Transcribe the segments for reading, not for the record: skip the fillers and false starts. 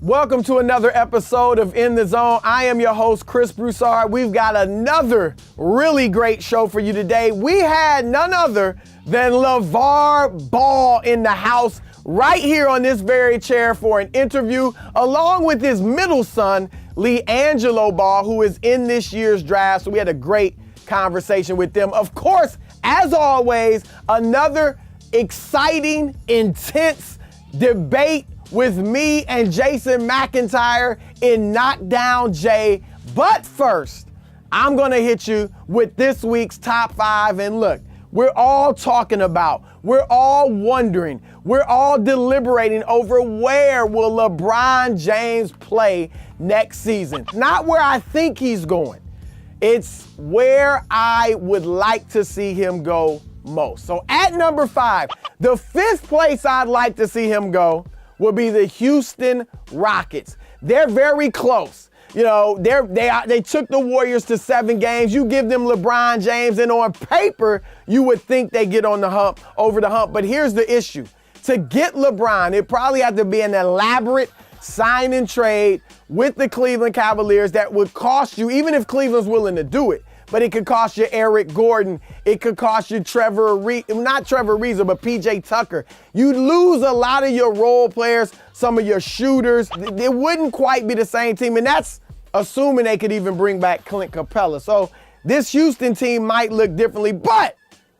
Welcome to another episode of In the Zone. I am your host, Chris Broussard. We've got another really great show for you today. We had none other than LaVar Ball in the house right here on this very chair for an interview, along with his middle son, LiAngelo Ball, who is in this year's draft. So we had a great conversation with them. Of course, as always, another exciting, intense debate with me and Jason McIntyre in Knockdown Jay. But first, I'm gonna hit you with this week's top 5. And look, we're all talking about, we're all wondering, we're all deliberating over where will LeBron James play next season. Not where I think he's going. It's where I would like to see him go most. So at number 5, the 5th place I'd like to see him go will be the Houston Rockets. They're very close. You know, they took the Warriors to 7 games. You give them LeBron James, and on paper, you would think they get on the hump, over the hump. But here's the issue. To get LeBron, it probably had to be an elaborate sign and trade with the Cleveland Cavaliers that would cost you, even if Cleveland's willing to do it, but it could cost you Eric Gordon. It could cost you not Trevor Ariza, but PJ Tucker. You'd lose a lot of your role players, some of your shooters. It wouldn't quite be the same team, and that's assuming they could even bring back Clint Capella. So this Houston team might look differently, but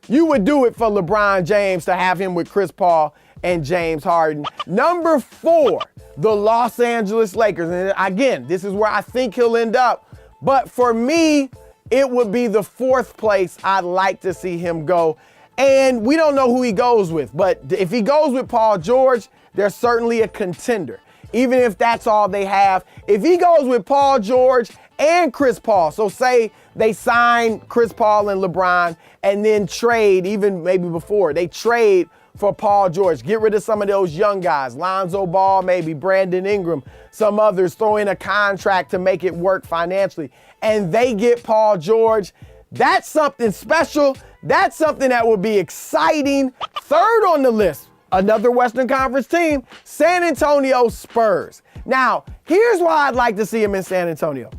you would do it for LeBron James to have him with Chris Paul and James Harden. Number 4, the Los Angeles Lakers. And again, this is where I think he'll end up. But for me, it would be the 4th place I'd like to see him go. And we don't know who he goes with, but if he goes with Paul George, they're certainly a contender, even if that's all they have. If he goes with Paul George and Chris Paul, so say they sign Chris Paul and LeBron and then trade, even maybe before, they trade for Paul George, get rid of some of those young guys, Lonzo Ball, maybe Brandon Ingram, some others, throw in a contract to make it work financially, and they get Paul George. That's something special. That's something that will be exciting. 3rd on the list, another Western Conference team, San Antonio Spurs. Now, here's why I'd like to see him in San Antonio.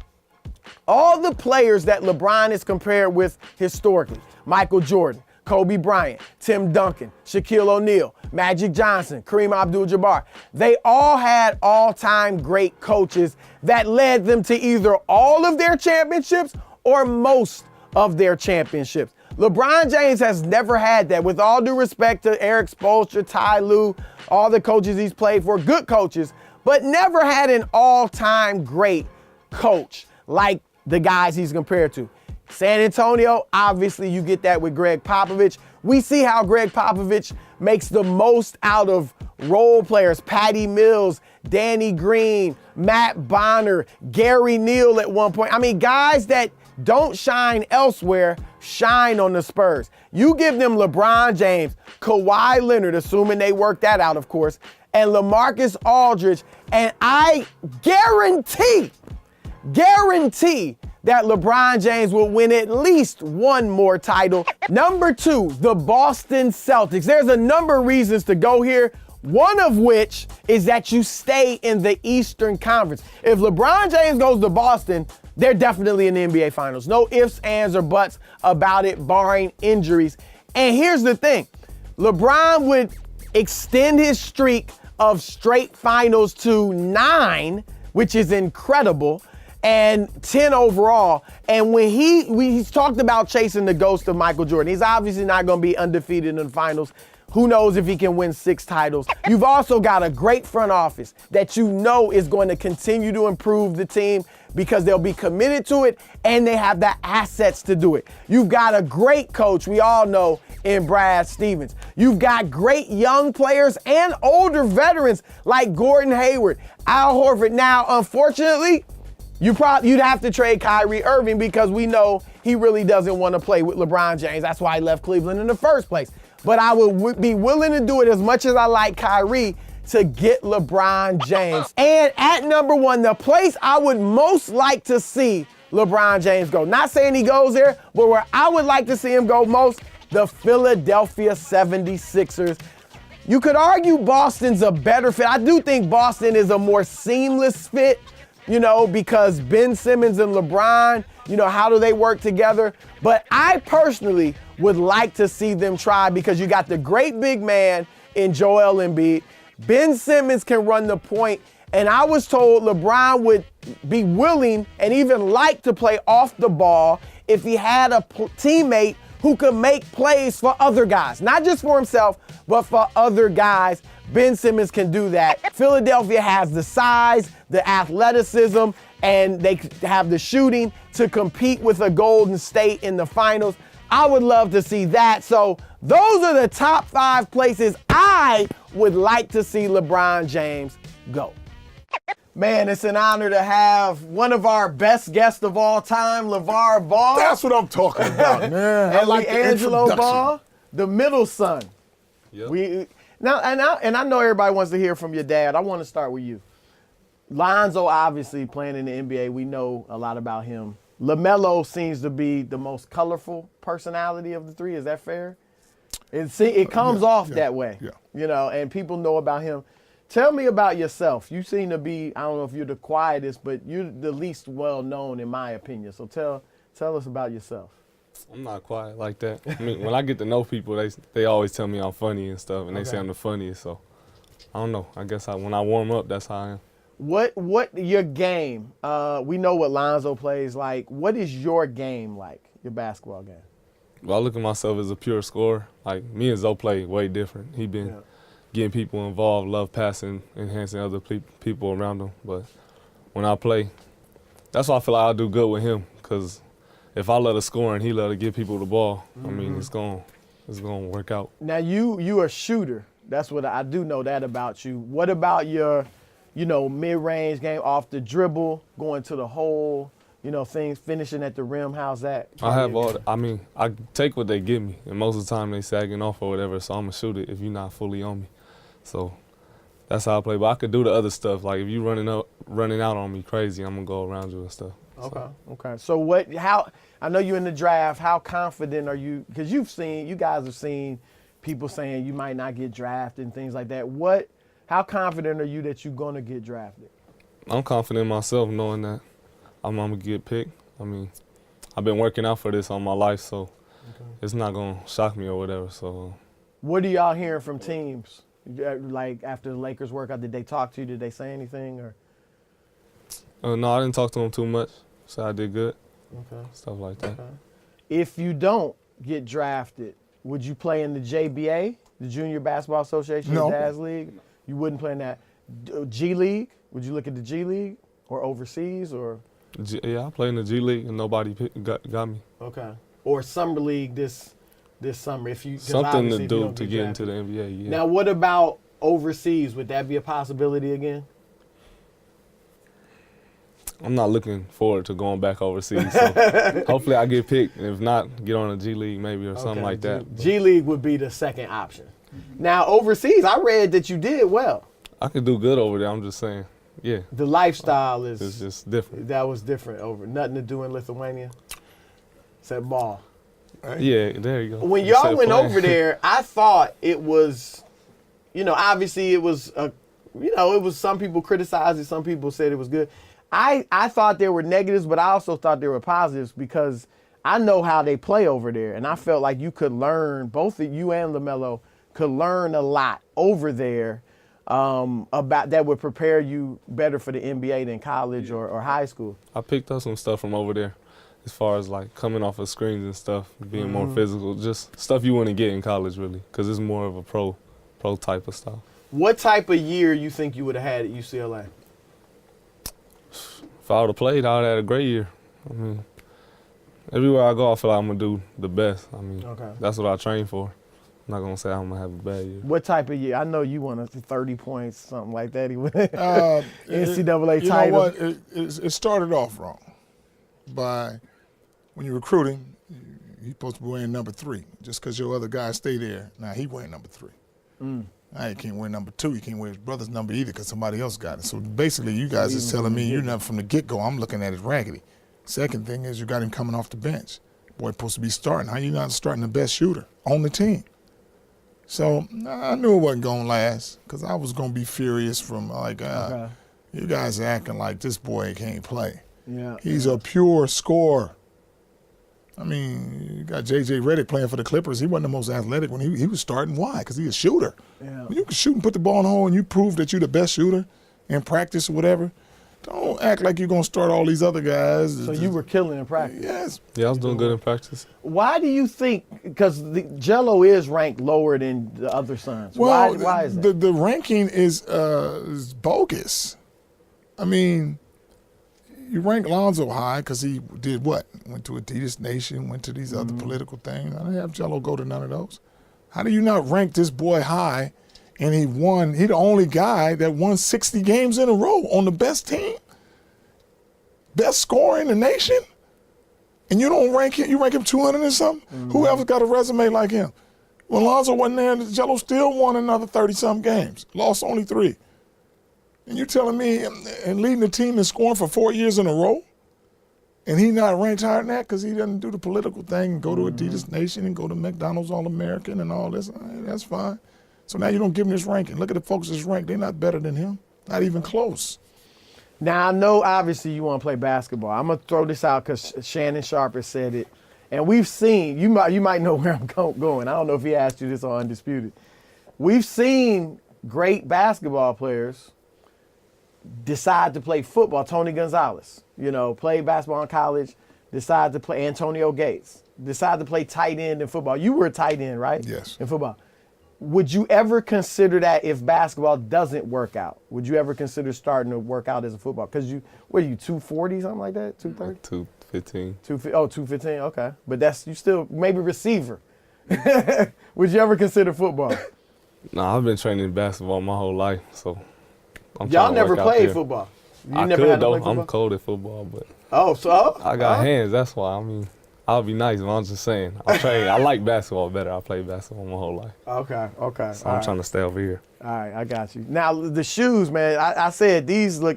All the players that LeBron is compared with historically, Michael Jordan, Kobe Bryant, Tim Duncan, Shaquille O'Neal, Magic Johnson, Kareem Abdul-Jabbar. They all had all-time great coaches that led them to either all of their championships or most of their championships. LeBron James has never had that. With all due respect to Eric Spoelstra, Ty Lue, all the coaches he's played for, good coaches, but never had an all-time great coach like the guys he's compared to. San Antonio, obviously you get that with Greg Popovich. We see how Greg Popovich makes the most out of role players, Patty Mills, Danny Green, Matt Bonner, Gary Neal at one point. I mean, guys that don't shine elsewhere, shine on the Spurs. You give them LeBron James, Kawhi Leonard, assuming they work that out, of course, and LaMarcus Aldridge, and I guarantee that LeBron James will win at least one more title. Number 2, the Boston Celtics. There's a number of reasons to go here, one of which is that you stay in the Eastern Conference. If LeBron James goes to Boston, they're definitely in the NBA Finals. No ifs, ands, or buts about it, barring injuries. And here's the thing. LeBron would extend his streak of straight finals to 9, which is incredible, and 10 overall. And when he's talked about chasing the ghost of Michael Jordan. He's obviously not going to be undefeated in the finals. Who knows if he can win 6 titles. You've also got a great front office that you know is going to continue to improve the team because they'll be committed to it and they have the assets to do it. You've got a great coach, we all know, in Brad Stevens. You've got great young players and older veterans like Gordon Hayward, Al Horford. Now, unfortunately, you'd have to trade Kyrie Irving because we know he really doesn't want to play with LeBron James. That's why he left Cleveland in the first place. But I would be willing to do it as much as I like Kyrie to get LeBron James. And at number 1, the place I would most like to see LeBron James go. Not saying he goes there, but where I would like to see him go most, the Philadelphia 76ers. You could argue Boston's a better fit. I do think Boston is a more seamless fit, you know, because Ben Simmons and LeBron, you know, how do they work together? But I personally would like to see them try, because you got the great big man in Joel Embiid. Ben Simmons can run the point, and I was told LeBron would be willing and even like to play off the ball if he had a teammate who could make plays for other guys, not just for himself, but for other guys. Ben Simmons can do that. Philadelphia has the size, the athleticism, and they have the shooting to compete with a Golden State in the finals. I would love to see that. So those are the top 5 places I would like to see LeBron James go. Man, it's an honor to have one of our best guests of all time, LaVar Ball. That's what I'm talking about, man. And LiAngelo Ball, the middle son. Yep. I know everybody wants to hear from your dad. I want to start with you. Lonzo, obviously, playing in the NBA. We know a lot about him. LaMelo seems to be the most colorful personality of the 3. Is that fair? It comes off that way, you know, and people know about him. Tell me about yourself. You seem to be, I don't know if you're the quietest, but you're the least well-known in my opinion. So tell us about yourself. I'm not quiet like that. I mean, when I get to know people, they always tell me I'm funny and stuff, and they say I'm the funniest. So I don't know. I guess when I warm up, that's how I am. What your game? We know what Lonzo plays like. What is your game like? Your basketball game? Well, I look at myself as a pure scorer. Like, me and Zoe play way different. He been getting people involved, love passing, enhancing other people around him. But when I play, that's why I feel like I'll do good with him, because if I let her score and he let her give people the ball, I mean, it's gonna work out. Now, you a shooter. That's what I do know that about you. What about your, you know, mid-range game, off the dribble, going to the hole, you know, things, finishing at the rim? How's that? I have all. I mean, I take what they give me, and most of the time they sagging off or whatever, so I'm gonna shoot it if you're not fully on me. So that's how I play. But I could do the other stuff. Like, if you running out on me crazy, I'm gonna go around you and stuff. Okay. So how, I know you're in the draft. How confident are you? Because you guys have seen people saying you might not get drafted and things like that. How confident are you that you're gonna get drafted? I'm confident in myself, knowing that I'm gonna get picked. I mean, I've been working out for this all my life, so it's not gonna shock me or whatever. So, what are y'all hearing from teams? Like, after the Lakers workout, did they talk to you? Did they say anything? Or no, I didn't talk to them too much. So I did good. Stuff like that. If you don't get drafted, would you play in the JBA, the Junior Basketball Association, Dad's League? You wouldn't play in that. G League? Would you look at the G League or overseas or? Yeah, I played in the G League and nobody got me. Okay. Or Summer League this summer, if you something to do to get into the NBA. Yeah. Now, what about overseas? Would that be a possibility again? I'm not looking forward to going back overseas. So hopefully I get picked. If not, get on a G League maybe or something like that. G League would be the second option. Now, overseas, I read that you did well. I could do good over there. I'm just saying, yeah. The lifestyle is it's just different. That was different over. Nothing to do in Lithuania except ball. Yeah, there you go. When y'all went over there, I thought it was, you know, obviously it was, it was, some people criticized it, some people said it was good. I thought there were negatives, but I also thought there were positives, because I know how they play over there, and I felt like you could learn, both of you and LaMelo could learn a lot over there about that would prepare you better for the NBA than college or high school. I picked up some stuff from over there, as far as like coming off of screens and stuff, being more physical, just stuff you wouldn't get in college really, because it's more of a pro type of stuff. What type of year you think you would have had at UCLA? If I would have played, I would have had a great year. I mean, everywhere I go, I feel like I'm going to do the best. I mean, that's what I train for. I'm not going to say I'm going to have a bad year. What type of year? I know you want 30 points, something like that. NCAA title. You know what? It started off wrong. When you're recruiting, you're supposed to be wearing number 3. Just because your other guys stay there, now he wearing number 3. Now you can't wear number 2. You can't wear his brother's number either because somebody else got it. So basically, you guys is telling me you're not from the get-go. I'm looking at it raggedy. Second thing is you got him coming off the bench. Boy, supposed to be starting. How you not starting the best shooter on the team? So I knew it wasn't going to last because I was going to be furious from like, you guys are acting like this boy can't play. Yeah. He's a pure scorer. I mean, you got J.J. Redick playing for the Clippers. He wasn't the most athletic when he was starting. Why? Because he's a shooter. Yeah. When you can shoot and put the ball in the hole and you prove that you're the best shooter in practice or whatever, don't act like you're going to start all these other guys. So you were killing in practice? Yes. Yeah, I was doing good in practice. Why do you think, because Jello is ranked lower than the other sons. Well, why is that? The ranking is bogus. I mean, you rank Lonzo high because he did what? Went to Adidas Nation, went to these other political things. I didn't have Jello go to none of those. How do you not rank this boy high? And he the only guy that won 60 games in a row on the best team, best scorer in the nation. And you don't rank him, you rank him 200 and something? Who else got a resume like him? When Lonzo wasn't there, Jello still won another 30-something games, lost only 3. And you're telling me and leading the team and scoring for 4 years in a row? And he not ranked higher than that because he doesn't do the political thing and go to Adidas Nation and go to McDonald's All-American and all this. That's fine. So now you don't give him this ranking. Look at the folks that's ranked. They're not better than him. Not even close. Now, I know obviously you want to play basketball. I'm going to throw this out because Shannon Sharp has said it. And we've seen, you might know where I'm going. I don't know if he asked you this on Undisputed. We've seen great basketball players decide to play football. Tony Gonzalez, played basketball in college, decided to play. Antonio Gates, decided to play tight end in football. You were a tight end, right? Yes. In football. Would you ever consider that if basketball doesn't work out? Would you ever consider starting to work out as a football? Because what are you, 240, something like that? 230? 215. 215, okay. But you still, maybe receiver. Would you ever consider football? Nah, I've been training basketball my whole life, so I'm Y'all trying to never work out played there. football? You I never could, had to though. play football? I'm cold at football, but I got hands, that's why. I mean, I'll be nice, but I'm just saying. I like basketball better. I played basketball my whole life. Okay. So I'm trying to stay over here. All right, I got you. Now, the shoes, man, I said these are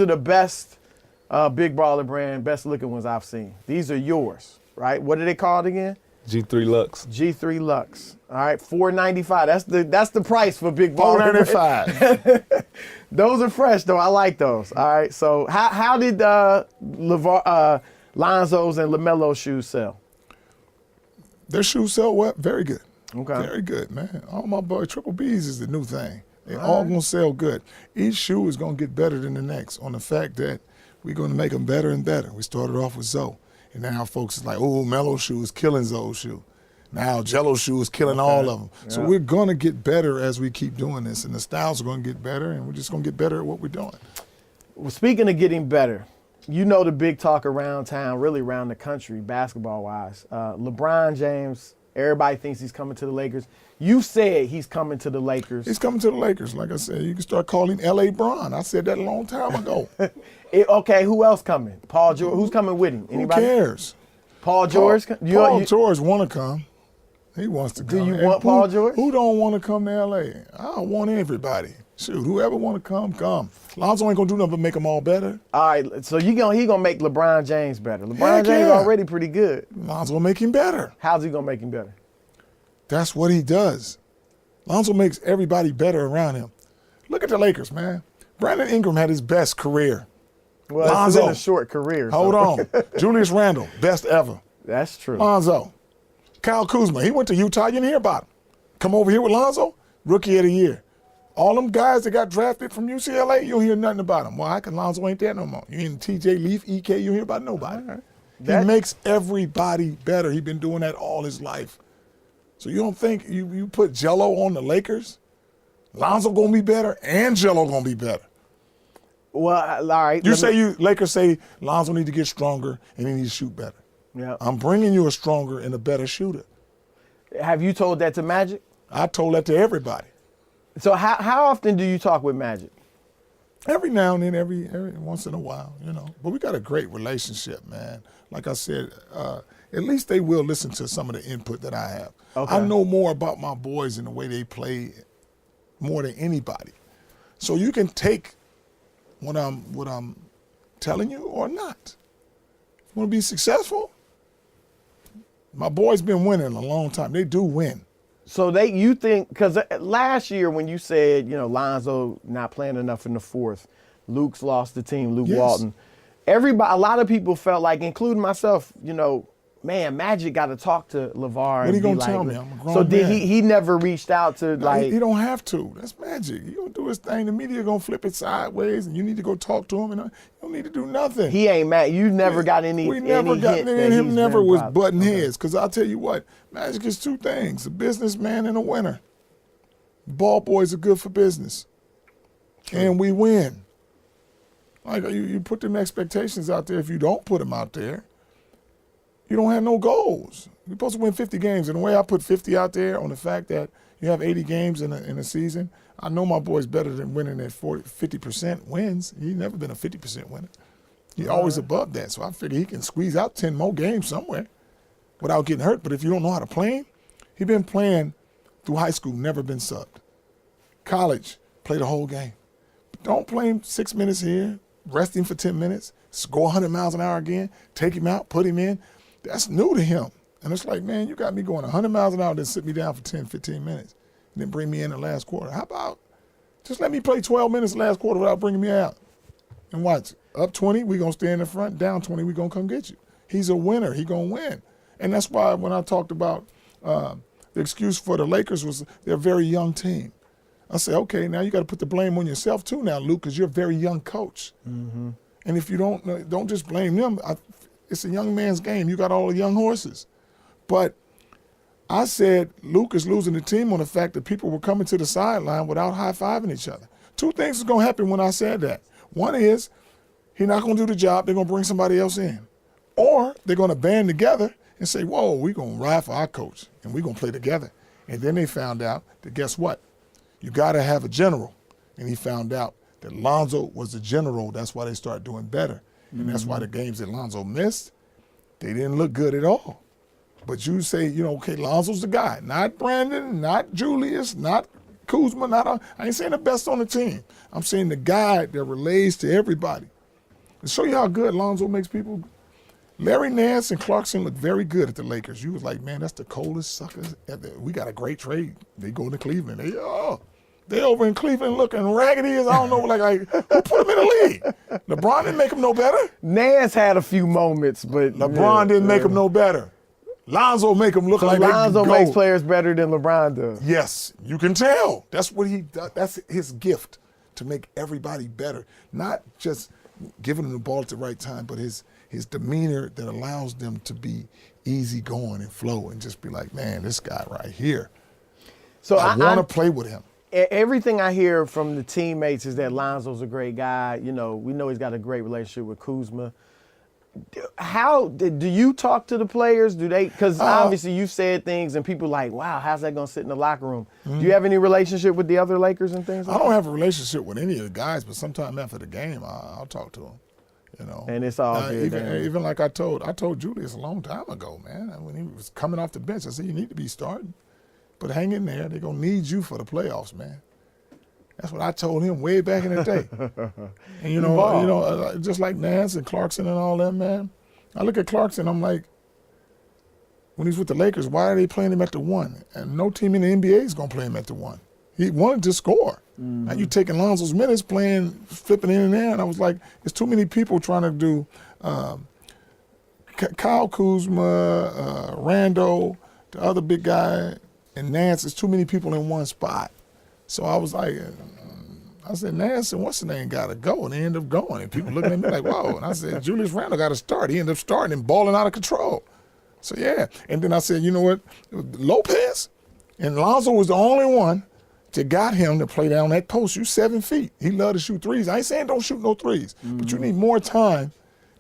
the best Big Baller brand, best looking ones I've seen. These are yours, right? What are they called again? G3 Lux. G3 Lux. All right, $495. That's the price for Big Baller. $495. Those are fresh, though. I like those. All right, so how did Lonzo's and LaMelo's shoes sell? Their shoes sell what? Very good. Okay. Very good, man. All my boy Triple B's is the new thing. They're all going to sell good. Each shoe is going to get better than the next on the fact that we're going to make them better and better. We started off with Zoe, and now folks is like, oh, Melo shoe is killing Zoe's shoe. Now Jello shoe is killing all of them. Yeah. So we're going to get better as we keep doing this, and the styles are going to get better, and we're just going to get better at what we're doing. Well, speaking of getting better, the big talk around town, really around the country, basketball-wise. LeBron James, everybody thinks he's coming to the Lakers. You said he's coming to the Lakers. He's coming to the Lakers. Like I said, you can start calling L.A. Bron. I said that a long time ago. Okay, who else coming? Paul George. Who's coming with him? Anybody? Who cares? Paul George? Paul George want to come. He wants to come. Do you want Paul George? Who don't want to come to L.A.? I want everybody. Shoot, whoever want to come, come. Lonzo ain't going to do nothing but make them all better. All right, so he going to make LeBron James better. LeBron James already pretty good. Lonzo will make him better. How's he going to make him better? That's what he does. Lonzo makes everybody better around him. Look at the Lakers, man. Brandon Ingram had his best career. Well, Lonzo, it's been a short career. Hold on. Julius Randle, best ever. That's true. Lonzo. Kyle Kuzma, he went to Utah. You didn't hear about him. Come over here with Lonzo, rookie of the year. All them guys that got drafted from UCLA, you don't hear nothing about them. Why? Because Lonzo ain't there no more. You ain't TJ Leaf, EK, you don't hear about nobody. Right. He makes everybody better. He's been doing that all his life. So you don't think you put Jello on the Lakers, Lonzo gonna be better and Jello gonna be better. Well, all right. Lakers say Lonzo need to get stronger and he needs to shoot better. Yeah. I'm bringing you a stronger and a better shooter. Have you told that to Magic? I told that to everybody. So how often do you talk with Magic? Every now and then, every once in a while, But we got a great relationship, man. Like I said, at least they will listen to some of the input that I have. Okay. I know more about my boys and the way they play more than anybody. So you can take what I'm telling you or not. You want to be successful? My boys been winning a long time. They do win. So you think, because last year when you said, Lonzo not playing enough in the fourth, Luke's lost the team, Luke Walton. A lot of people felt like, including myself, man, Magic got to talk to LaVar. What are you going to tell me? I'm a grown so man. did he never reached out to He don't have to. That's Magic. He going to do his thing. The media going to flip it sideways, and you need to go talk to him, and you don't need to do nothing. He ain't mad. You never got any. We never any got hint any. that Him he's never been was bothered. butting heads. Because I'll tell you what, Magic is two things: a businessman and a winner. Ball boys are good for business, and we win. Like you put them expectations out there. If you don't put them out there, you don't have no goals. You're supposed to win 50 games. And the way I put 50 out there on the fact that you have 80 games in a season, I know my boy's better than winning at 50% wins. He's never been a 50% winner. He's always above that. So I figure he can squeeze out 10 more games somewhere without getting hurt. But if you don't know how to play him, he's been playing through high school, never been subbed. College, play the whole game. But don't play him 6 minutes here, rest him for 10 minutes, go 100 miles an hour again, take him out, put him in. That's new to him. And it's like, man, you got me going 100 miles an hour, then sit me down for 10, 15 minutes, and then bring me in the last quarter. How about just let me play 12 minutes last quarter without bringing me out? And watch, up 20, we're going to stay in the front, down 20, we're going to come get you. He's a winner. He's going to win. And that's why when I talked about the excuse for the Lakers was they're a very young team. I said, okay, now you got to put the blame on yourself too now, Luke, because you're a very young coach. Mm-hmm. And if you don't just blame them. It's a young man's game. You got all the young horses. But I said Luke is losing the team on the fact that people were coming to the sideline without high-fiving each other. Two things is going to happen when I said that. One is he's not going to do the job. They're going to bring somebody else in. Or they're going to band together and say, whoa, we're going to ride for our coach, and we're going to play together. And then they found out that guess what? You got to have a general. And he found out that Lonzo was the general. That's why they started doing better. And that's why the games that Lonzo missed, they didn't look good at all. But you say, okay, Lonzo's the guy. Not Brandon, not Julius, not Kuzma, I ain't saying the best on the team. I'm saying the guy that relates to everybody. To show you how good Lonzo makes people, Larry Nance and Clarkson look very good at the Lakers. You was like, man, that's the coldest suckers. We got a great trade. They go to Cleveland. They over in Cleveland looking raggedy as I don't know, like who put them in the league? LeBron didn't make them no better. Nance had a few moments, but LeBron didn't make them no better. Lonzo make them look like Lonzo they makes players better than LeBron does. Yes, you can tell. That's what he does. That's his gift, to make everybody better. Not just giving them the ball at the right time, but his demeanor that allows them to be easy going and flow and just be like, man, this guy right here. So I want to play with him. Everything I hear from the teammates is that Lonzo's a great guy. We know he's got a great relationship with Kuzma. How do you talk to the players? Do they? Because obviously you've said things and people like, wow, how's that going to sit in the locker room? Mm-hmm. Do you have any relationship with the other Lakers and things like that? I don't have a relationship with any of the guys, but sometime after the game, I'll talk to them. And it's all good. Even like I told Julius a long time ago, man, when he was coming off the bench, I said, you need to be starting. But hang in there. They're going to need you for the playoffs, man. That's what I told him way back in the day. And, just like Nance and Clarkson and all them, man, I look at Clarkson, I'm like, when he's with the Lakers, why are they playing him at the one? And no team in the NBA is going to play him at the one. He wanted to score. Mm-hmm. Now you taking Lonzo's minutes, flipping in and there, and I was like, there's too many people trying to do Kyle Kuzma, Randall, the other big guy, and Nance. There's too many people in one spot. So I was like, I said, Nance and what's the name got to go, and they end up going. And people looking at me like, whoa. And I said, Julius Randle got to start. He ended up starting and balling out of control. So, yeah. And then I said, you know what, Lopez and Lonzo was the only one that got him to play down that post. You 7 feet. He loved to shoot threes. I ain't saying don't shoot no threes, but you need more time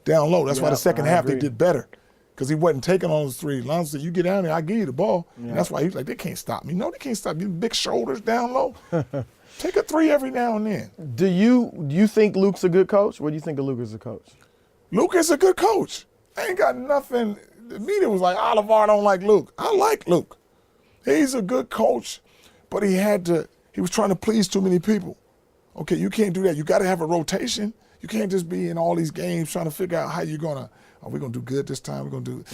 down low. That's why the second half they did better, because he wasn't taking all those threes. Lonzo said, you get down there, I give you the ball. Yeah. And that's why he was like, they can't stop me. No, they can't stop you. Big shoulders down low. Take a three every now and then. Do you think Luke's a good coach? What do you think of Luke as a coach? Luke is a good coach. I ain't got nothing. The media was like, LaVar don't like Luke. I like Luke. He's a good coach, but he was trying to please too many people. Okay, you can't do that. You got to have a rotation. You can't just be in all these games trying to figure out how you're gonna. Are we gonna do good this time? We're gonna do.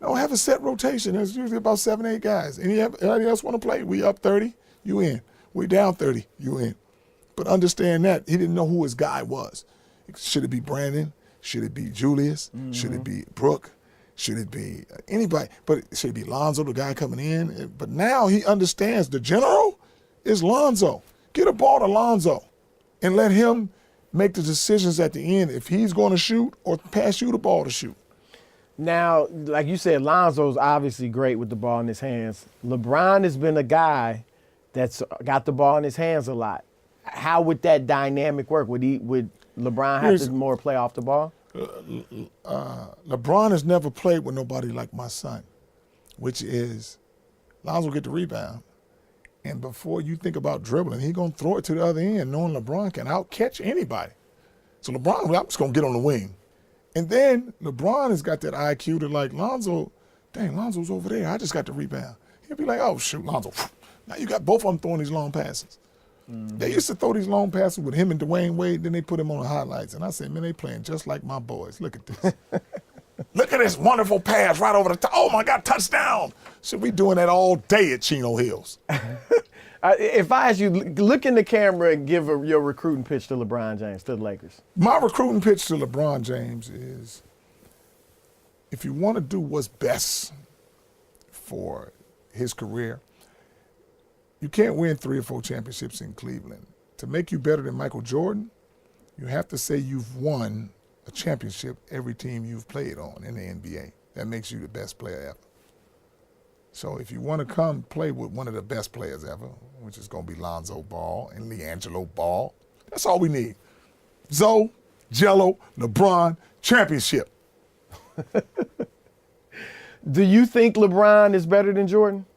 No, have a set rotation. There's usually about 7, 8 guys. Anybody else want to play? We up 30, you in. We down 30, you in. But understand that he didn't know who his guy was. Should it be Brandon? Should it be Julius? Should it be Brooke? Should it be anybody? But should it be Lonzo, the guy coming in? But now he understands the general is Lonzo. Get a ball to Lonzo and let him make the decisions at the end if he's going to shoot or pass you the ball to shoot. Now, like you said, Lonzo's obviously great with the ball in his hands. LeBron has been a guy that's got the ball in his hands a lot. How would that dynamic work? Would LeBron have to more play off the ball? LeBron has never played with nobody like my son, which is Lonzo get the rebound. And before you think about dribbling, he's going to throw it to the other end, knowing LeBron can out-catch anybody. So LeBron, I'm just going to get on the wing. And then LeBron has got that IQ to like, Lonzo's over there. I just got the rebound. He'll be like, oh, shoot, Lonzo. Now you got both of them throwing these long passes. They used to throw these long passes with him and Dwayne Wade, then they put him on the highlights. And I said, man, they playing just like my boys. Look at this. Look at this wonderful pass right over the top. Oh, my God, touchdown. Should we doing that all day at Chino Hills? If I ask you, look in the camera and give your recruiting pitch to LeBron James, to the Lakers. My recruiting pitch to LeBron James is, if you want to do what's best for his career, you can't win 3 or 4 championships in Cleveland. To make you better than Michael Jordan, you have to say you've won a championship every team you've played on in the NBA. That makes you the best player ever. So if you want to come play with one of the best players ever, which is going to be Lonzo Ball and LiAngelo Ball, that's all we need. Zoe, Jello, LeBron, championship. Do you think LeBron is better than Jordan?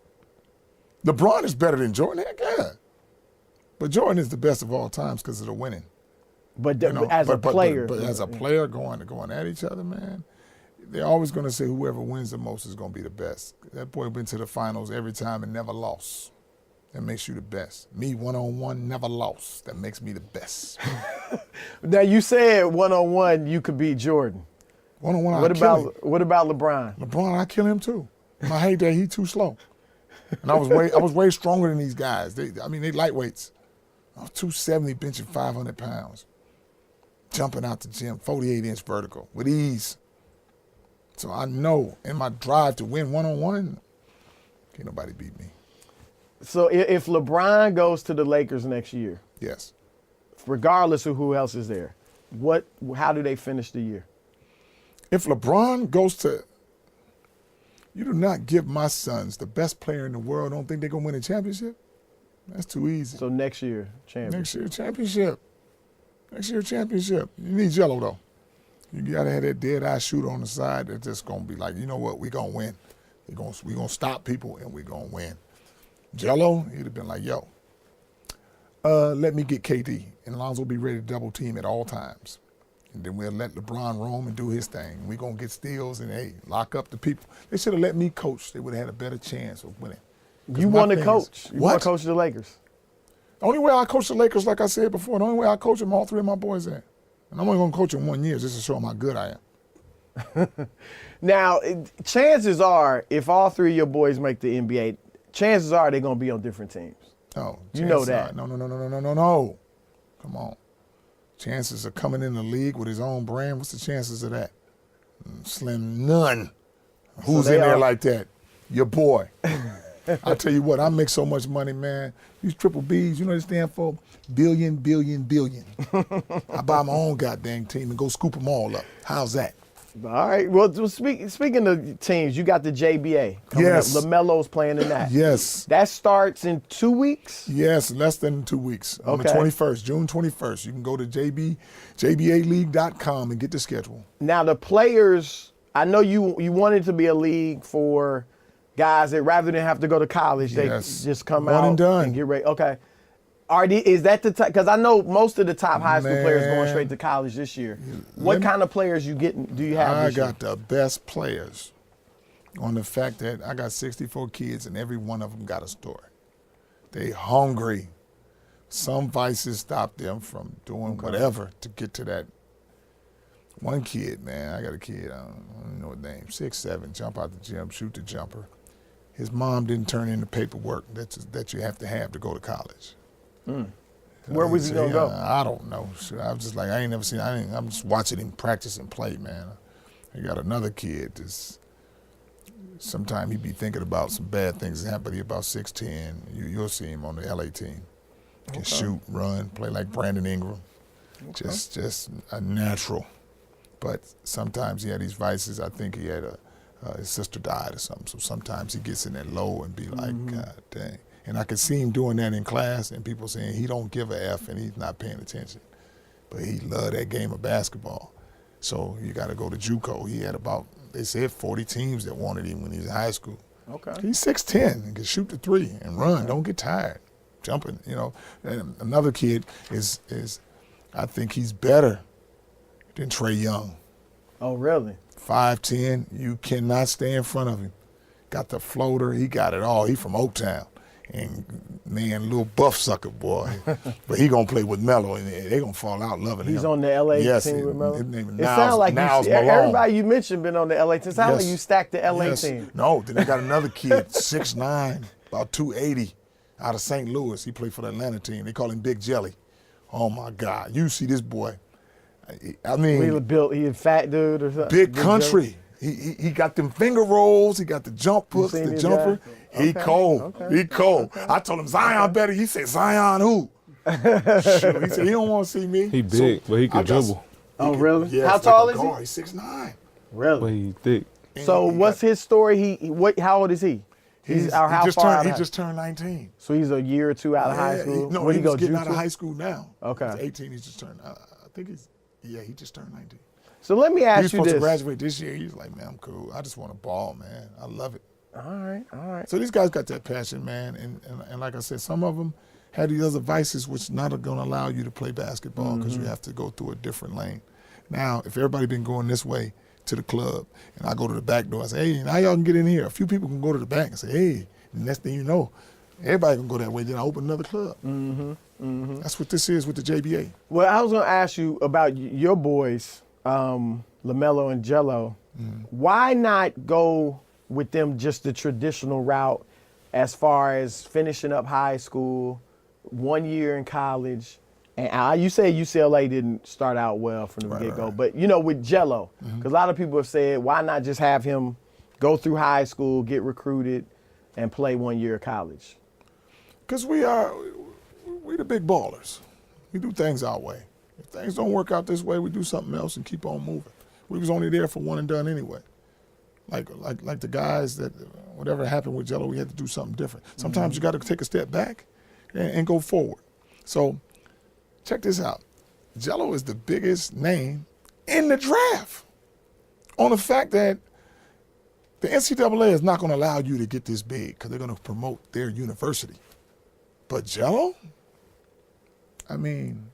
LeBron is better than Jordan, heck yeah. But Jordan is the best of all times because of the winning. But as a player. But as a player going at each other, man, they're always going to say whoever wins the most is going to be the best. That boy been to the finals every time and never lost. That makes you the best. Me, one-on-one, never lost. That makes me the best. Now, you said one-on-one you could beat Jordan. One-on-one, What about LeBron? LeBron, I kill him too. I hate that he too slow. And I was way stronger than these guys. They lightweights. I was 270 benching 500 pounds. Jumping out the gym, 48-inch vertical with ease. So I know in my drive to win one-on-one, can't nobody beat me. So if LeBron goes to the Lakers next year, Yes. regardless of who else is there, how do they finish the year? If LeBron goes to, you do not give my sons the best player in the world, don't think they're going to win a championship? That's too easy. So next year, championship. Next year, championship. You need Jello, though. You got to have that dead-eye shooter on the side that's just going to be like, you know what, we're going to win. We're going to stop people, and we're going to win. Jello, he'd have been like, yo, let me get KD, and Lonzo will be ready to double team at all times. And then we'll let LeBron roam and do his thing. We're going to get steals and, hey, lock up the people. They should have let me coach. They would have had a better chance of winning. You want to coach. You want What? to coach the Lakers. The only way I coach the Lakers, like I said before, the only way I coach them, all 3 of my boys in. And I'm only going to coach them 1 year just to show them how good I am. Now, chances are, if all 3 of your boys make the NBA, chances are they're going to be on different teams. Oh, You know that. No. Come on. Chances of coming in the league with his own brand, what's the chances of that? Slim none. Who's they in there are- like that? Your boy. I tell you what, I make so much money, man. These triple Bs, you know what they stand for? Billion, billion, billion. I buy my own goddamn team and go scoop them all up. How's that? All right. Well, speaking of teams, you got the JBA coming Yes. up. LaMelo's playing in that. Yes. That starts in 2 weeks? Yes, less than 2 weeks. On the Okay. 21st, June 21st. You can go to jbaleague.com and get the schedule. Now, the players, I know you wanted to be a league for guys that rather than have to go to college, they Yes. just come One out and done. get ready. Okay. Is that the type? Because I know most of the top high school players going Man. straight to college this year. What kind of players do you have I this year? got the best players on the fact that I got 64 kids and every one of them got a story. They hungry some vices stop them from doing whatever to get to that. One kid, man, I got a kid, I don't know his name, 6'7", jump out the gym, shoot the jumper. His mom didn't turn in the paperwork that you have to go to college. Where was he gonna go? I don't know. I was just like, I ain't never seen. I'm just watching him practice and play, man. I got another kid that's. Sometimes he be thinking about some bad things that happen, but he about 6'10". You'll see him on the LA team. Can shoot, run, play like Brandon Ingram. Just a natural. But sometimes he had these vices. I think he had his sister died or something. So sometimes he gets in that low and be like, God dang. And I could see him doing that in class and people saying he don't give a F and he's not paying attention. But he loved that game of basketball. So you got to go to JUCO. He had about, they said 40 teams that wanted him when he was in high school. Okay. He's 6'10" and can shoot the three and run. Don't get tired. Jumping, you know. And another kid is I think he's better than Trey Young. Oh, really? 5'10", you cannot stay in front of him. Got the floater, he got it all. He from Oaktown. And man, little buff sucker boy. But he gonna play with Melo and they gonna fall out loving him. He's on the LA yes, team with Melo? His name is It sounds like everybody you mentioned been on the LA team. It sounds like you stacked the LA team. No, then they got another kid, 6'9", about 280, out of St. Louis. He played for the Atlanta team. They call him Big Jelly. Oh my God, you see this boy. I mean, he a fat dude or something? Big country. He got them finger rolls. He got the jump hooks, the jumper. He cold. Okay. He cold. Okay. I told him Zion better. He said Zion who? Shoot. He said he don't want to see me. He big, but he can dribble. Oh really? Yes, how tall is he? He's 6'9". Really? But he thick. So what's his story? How old is he? He just turned 19. So he's a year or two out of high school. He's getting out of high school now. Okay. He's 18. He's just turned. I think he just turned 19. So let me ask you this. He's supposed to graduate this year. He's like, man, I'm cool. I just want to ball, man. I love it. All right. So these guys got that passion, man. And like I said, some of them had these other vices which not going to allow you to play basketball because you have to go through a different lane. Now, if everybody been going this way to the club and I go to the back door, I say, hey, now y'all can get in here. A few people can go to the back and say, hey, the next thing you know, everybody can go that way. Then I open another club. That's what this is with the JBA. Well, I was going to ask you about your boys, LaMelo and Jello. Why not go with them just the traditional route as far as finishing up high school, 1 year in college? And you say UCLA didn't start out well from the get-go, but with Jello, because a lot of people have said, why not just have him go through high school, get recruited, and play 1 year of college? Because we the big ballers. We do things our way. If things don't work out this way, we do something else and keep on moving. We was only there for one and done anyway. Like the guys that whatever happened with Jello, we had to do something different. Sometimes you got to take a step back and go forward. So check this out. Jello is the biggest name in the draft on the fact that the NCAA is not going to allow you to get this big because they're going to promote their university. But Jello, I mean,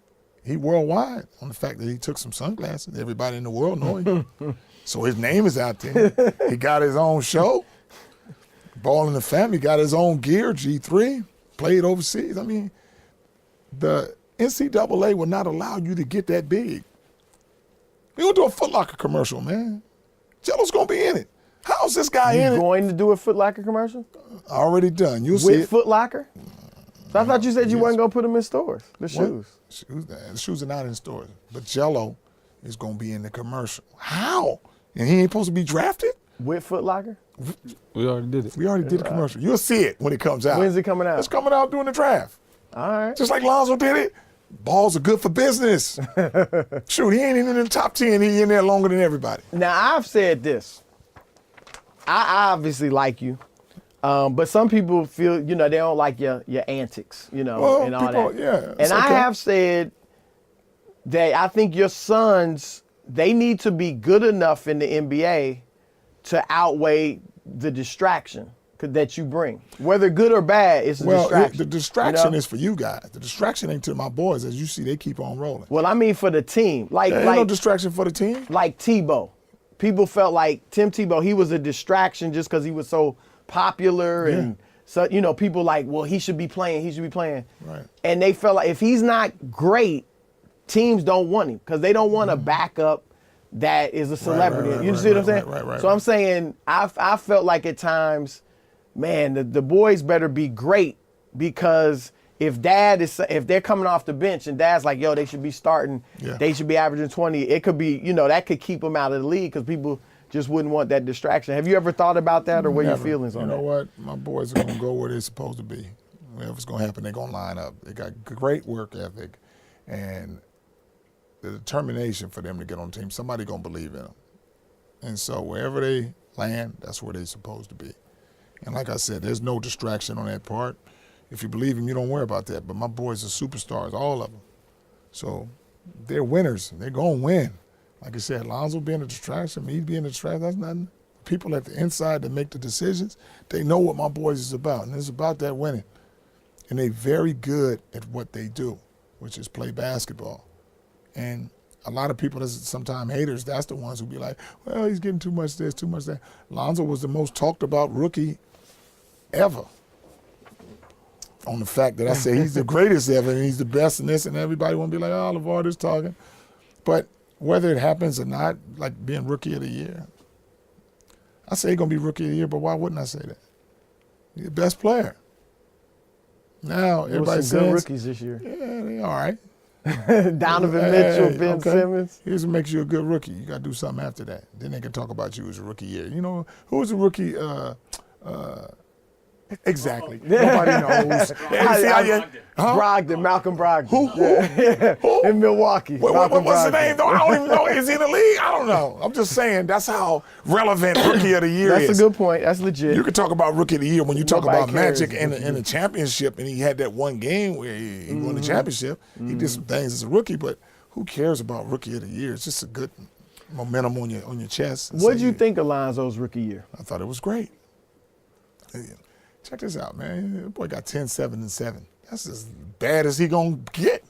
he worldwide on the fact that he took some sunglasses. Everybody in the world know him. So his name is out there. He got his own show. Ball in the Family, got his own gear, G3, played overseas. I mean, the NCAA will not allow you to get that big. We're going to do a Foot Locker commercial, man. Jello's going to be in it. How's this guy in it? You going to do a Foot Locker commercial? Already done. You'll see it. With Foot Locker? So I thought you said you wasn't going to put them in stores, the shoes. The shoes are not in stores. But Jello is going to be in the commercial. How? And he ain't supposed to be drafted? With Foot Locker? We already did it. We already did the commercial. You'll see it when it comes out. When's it coming out? It's coming out during the draft. All right. Just like Lonzo did it. Balls are good for business. Shoot, he ain't even in the top 10. He in there longer than everybody. Now, I've said this. I obviously like you. But some people feel, they don't like your antics, and all that. Yeah, and I have said that I think your sons, they need to be good enough in the NBA to outweigh the distraction that you bring. Whether good or bad, it's a distraction. The distraction is for you guys. The distraction ain't to my boys. As you see, they keep on rolling. Well, I mean for the team. There ain't no distraction for the team. Like Tebow. People felt like Tim Tebow, he was a distraction just because he was so popular and So, people like, well, he should be playing. Right. And they felt like if he's not great, teams don't want him because they don't want a backup that is a celebrity. You see what I'm saying? Right. So I'm saying I felt like at times, man, the boys better be great because if they're coming off the bench and dad's like, yo, they should be starting, they should be averaging 20, it could be, that could keep them out of the league because people just wouldn't want that distraction. Have you ever thought about that or what are your feelings on that? You know what? My boys are going to go where they're supposed to be. Whatever's going to happen, they're going to line up. They got great work ethic and the determination for them to get on the team. Somebody going to believe in them. And so wherever they land, that's where they're supposed to be. And like I said, there's no distraction on that part. If you believe him, you don't worry about that. But my boys are superstars, all of them. So they're winners. They're going to win. Like I said, Lonzo being a distraction, me being a distraction, that's nothing. People at the inside that make the decisions, they know what my boys is about. And it's about that winning. And they're very good at what they do, which is play basketball. And a lot of people, sometimes haters, that's the ones who be like, well, he's getting too much this, too much that. Lonzo was the most talked about rookie ever. On the fact that I say he's the greatest ever and he's the best in this, and everybody want to be like, oh, LaVar is talking. But whether it happens or not, like being rookie of the year, I say he's going to be rookie of the year, but why wouldn't I say that? He's the best player. Now, everybody says. Good rookies this year. Yeah, they all right. Donovan Mitchell, Ben Simmons. Here's what makes you a good rookie. You got to do something after that. Then they can talk about you as a rookie year. You know, who was a rookie? Exactly. Nobody knows. Brogdon, Malcolm Brogdon. Who? In Milwaukee. What's the name, though? I don't even know. Is he in the league? I don't know. I'm just saying that's how relevant Rookie of the Year is. That's a good point. That's legit. You can talk about Rookie of the Year when you talk about Magic cares. in the championship, and he had that one game where he won the championship. He did some things as a rookie, but who cares about Rookie of the Year? It's just a good momentum on your chest. What did you think of Lonzo's rookie year? I thought it was great. Check this out, man. The boy got 10, 7, and 7. That's as bad as he gonna get.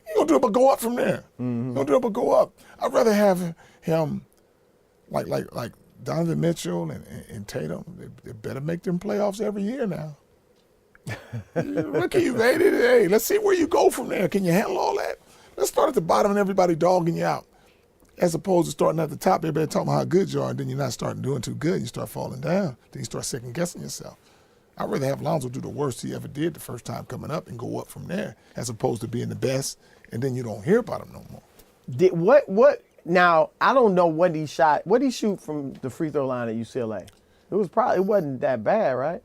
He gonna do it but go up from there. He gonna do it but go up. I'd rather have him like Donovan Mitchell and Tatum. They better make them playoffs every year now. Rookie, hey, let's see where you go from there. Can you handle all that? Let's start at the bottom and everybody dogging you out. As opposed to starting at the top, everybody talking about how good you are, and then you're not starting doing too good. You start falling down. Then you start second guessing yourself. I'd rather have Lonzo do the worst he ever did the first time coming up and go up from there, as opposed to being the best, and then you don't hear about him no more. What? Now I don't know what he shot. What did he shoot from the free throw line at UCLA? It wasn't that bad, right?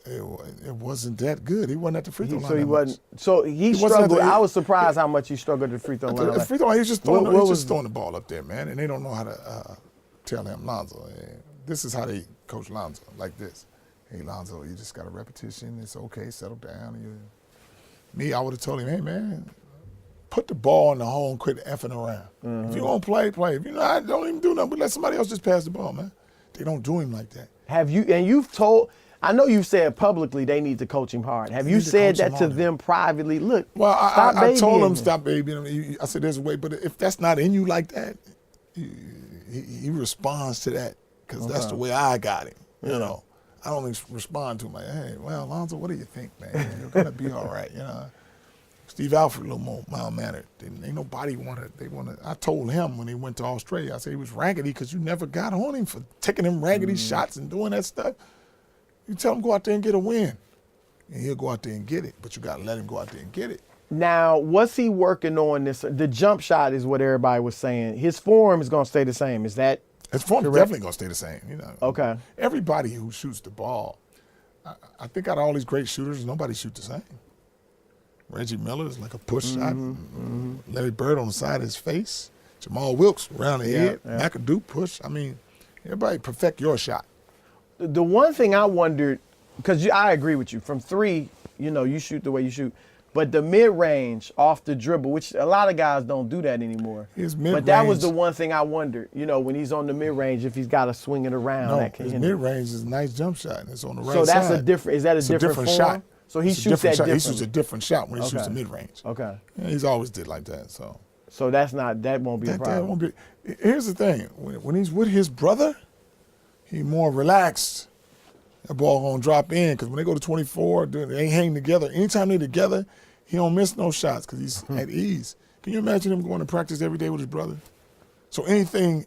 It wasn't that good. He wasn't at the free throw line. So he wasn't. So he struggled. I was surprised how much he struggled at the free throw line. The free throw line, he was just throwing the ball up there, man, and they don't know how to tell him, Lonzo. This is how they coach Lonzo, like this. Hey, Lonzo, you just got a repetition. It's okay. Settle down. Me, I would have told him, hey, man, put the ball in the hole and quit effing around. If you want to play, play. If you're not, don't even do nothing but let somebody else just pass the ball, man. They don't do him like that. You've told, I know you've said publicly they need to coach him hard. Have you said that to them privately? Look, well, I told him stop babying him. I said there's a way, but if that's not in you like that, he responds to that because that's the way I got him, you know. I don't respond to him like, hey, well, Lonzo, what do you think, man? You're going to be all right, you know. Steve Alford, a little more mild-mannered. Ain't nobody I told him when he went to Australia, I said he was raggedy because you never got on him for taking them raggedy shots and doing that stuff. You tell him go out there and get a win, and he'll go out there and get it, but you got to let him go out there and get it. Now, what's he working on this? The jump shot is what everybody was saying. His form is going to stay the same. Is that his form's definitely going to stay the same, you know. Okay. Everybody who shoots the ball, I think out of all these great shooters, nobody shoots the same. Reggie Miller is like a push shot. Larry Bird on the side of his face. Jamal Wilkes around the head. McAdoo push. I mean, everybody perfect your shot. The one thing I wondered, because I agree with you, from three, you shoot the way you shoot. But the mid-range off the dribble, which a lot of guys don't do that anymore. But that was the one thing I wondered, when he's on the mid-range, if he's got to swing it around. No, his mid-range is a nice jump shot, and it's on the right side. So that's is that a different form? Shot. So he shoots that different. He shoots a different shot when he shoots the mid-range. Okay. Yeah, he's always did like that, so. So that won't be a problem. That won't be. Here's the thing, when he's with his brother, he's more relaxed. That ball gonna drop in because when they go to 24, they ain't hanging together. Anytime they're together, he don't miss no shots because he's at ease. Can you imagine him going to practice every day with his brother? So anything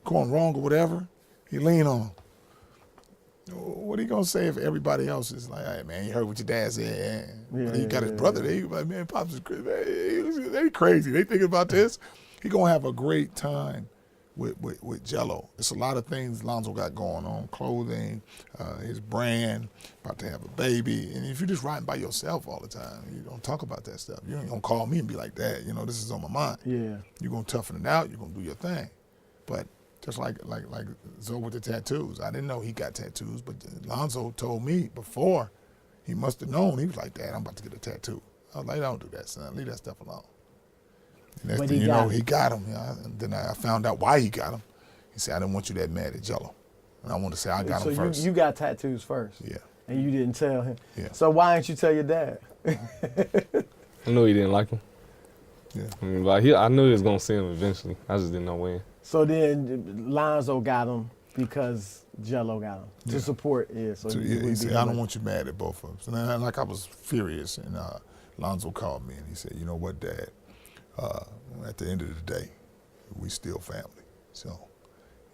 going wrong or whatever, he lean on him. What are you gonna say if everybody else is like, hey man, you heard what your dad said? But he got his brother there. He like, man, Pops is crazy. They crazy. They thinking about this. He gonna have a great time with Jello. It's a lot of things Lonzo got going on, clothing, his brand, about to have a baby. And if you're just riding by yourself all the time, you don't talk about that stuff. You ain't gonna call me and be like, Dad, this is on my mind. Yeah. You're gonna toughen it out. You're gonna do your thing. But just like Zoe with the tattoos. I didn't know he got tattoos, but Lonzo told me before. He must have known. He was like, Dad, I'm about to get a tattoo. I was like, don't do that, son. Leave that stuff alone. And next thing you know, he got him. And then I found out why he got him. He said, I didn't want you that mad at Jello. And I wanted to say, I got him first. So you got tattoos first? Yeah. And you didn't tell him? Yeah. So why didn't you tell your dad? I knew he didn't like him. Yeah. I knew he was going to see him eventually. I just didn't know when. So then Lonzo got him because Jello got him to support. Yeah. So he said, I don't want you mad at both of us. And then, I was furious, and Lonzo called me and he said, you know what, Dad? At the end of the day, we still family. So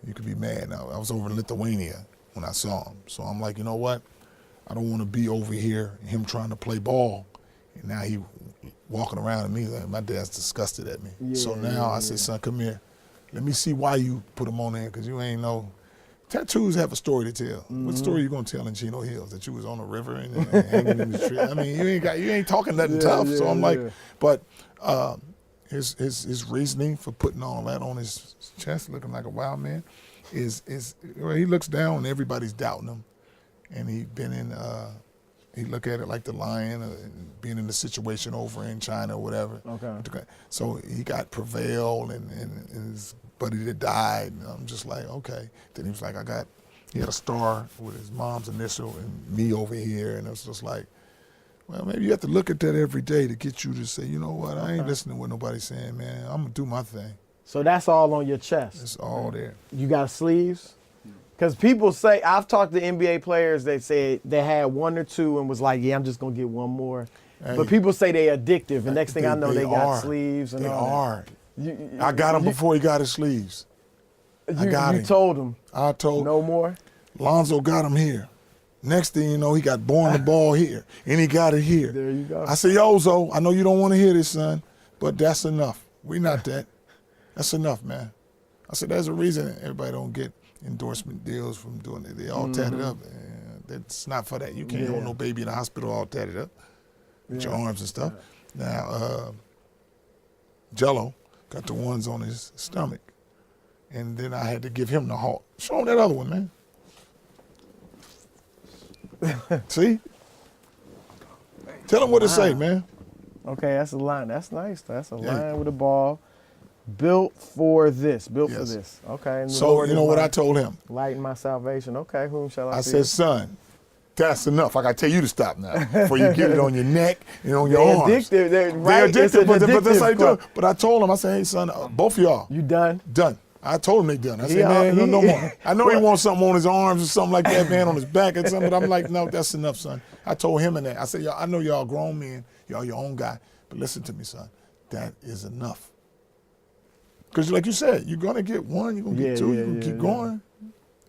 you could be mad. Now, I was over in Lithuania when I saw him. So I'm like, you know what? I don't want to be over here, him trying to play ball, and now he walking around at me like my dad's disgusted at me. Yeah, so now I said, son, come here. Let me see why you put him on there, because you ain't know. Tattoos have a story to tell. Mm-hmm. What story you gonna tell in Chino Hills? That you was on the river and hanging in the tree? I mean, you ain't talking nothing tough. So I'm like, but his reasoning for putting all that on his chest, looking like a wild man, is he looks down and everybody's doubting him, and he look at it like the lion, being in the situation over in China or whatever. Okay. So he got prevailed and his buddy that died. And I'm just like, okay. Then he was like, he had a star with his mom's initial and me over here. And it was just like, well, maybe you have to look at that every day to get you to say, you know what, I ain't listening to what nobody's saying, man. I'm going to do my thing. So that's all on your chest? It's all there. You got sleeves? Because people say, I've talked to NBA players, they said they had one or two and was like, yeah, I'm just going to get one more. Hey, but people say they addictive, and next thing I know, they got sleeves and all that. I got him before he got his sleeves. I got him. You told him? I told no more? Lonzo got him here. Next thing you know, he got born the ball here, and he got it here. There you go. I said, yo, Zo, I know you don't want to hear this, son, but that's enough. We not that. That's enough, man. I said, there's a reason everybody don't get endorsement deals from doing it. They all tatted up. That's not for that. You can't hold no baby in the hospital all tatted up with your arms and stuff. Now, Jello got the ones on his stomach, and then I had to give him the Hulk. Show him that other one, man. See? Tell him what to say, man. Okay, that's a line. That's nice. That's a line with a ball. Built for this. Built for this. Okay. So you know what I told him? Light in my salvation. Okay, whom shall I said, son, that's enough. I got to tell you to stop now before you get it on your neck and on your arms. Addictive. They're addictive. But that's how you do it. But I told him, I said, hey, son, both of y'all. You done? Done. I told him they done. I said, man, no more. I know he wants something on his arms or something like that, man, on his back or something, but I'm like, no, that's enough, son. I told him and that. I said, y'all, I know y'all grown men, y'all your own guy, but listen to me, son. That is enough. Because like you said, you're going to get one, you're going to get two, you're going to keep going.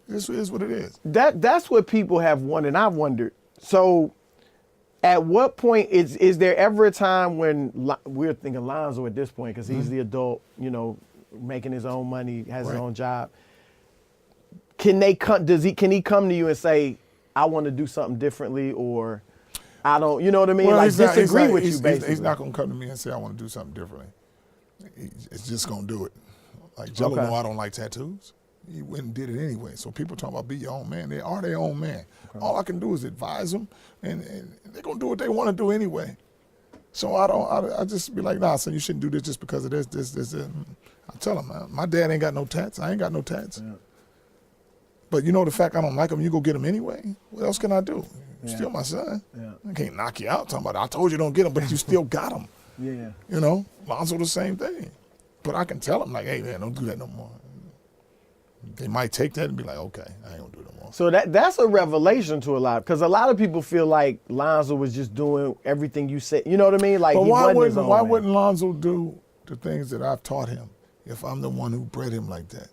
This is what it is. That's what people have wondered, and I've wondered. So at what point is there ever a time when we're thinking Lonzo at this point, because he's the adult, making his own money, has his own job. Can he come to you and say, I want to do something differently, or I don't, you know what I mean? Well, disagree with you, basically. He's not going to come to me and say, I want to do something differently. He's just going to do it. Like Jello know I don't like tattoos. He went and did it anyway. So people talking about be your own man. They are their own man. Okay. All I can do is advise them, and they're going to do what they want to do anyway. So I just be like, nah, son, you shouldn't do this just because of this. I tell him, my dad ain't got no tats. I ain't got no tats. Yeah. But you know the fact I don't like him, you go get him anyway? What else can I do? You're still my son. Yeah. I can't knock you out talking about, I told you don't get him, but you still got him. Yeah. Lonzo the same thing. But I can tell him, like, hey, man, don't do that no more. they might take that and be like, okay, I ain't gonna do it no more. So that's a revelation to a lot, because a lot of people feel like Lonzo was just doing everything you said. You know what I mean? Like, But he wasn't his own why man. wouldn't Lonzo do the things that I've taught him if I'm the one who bred him like that?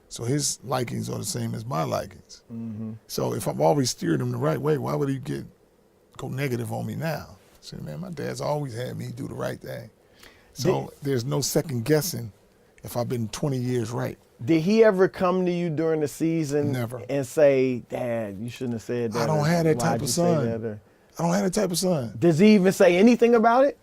So his likings are the same as my likings. So if I've always steered him the right way, why would he go negative on me now? I said, man, my dad's always had me do the right thing. So there's no second guessing if I've been 20 years right. Did he ever come to you during the season Never. and say, Dad, you shouldn't have said that? I don't or, have that "Why'd type you of say son. that?" Or- I don't have that type of son. Does he even say anything about it?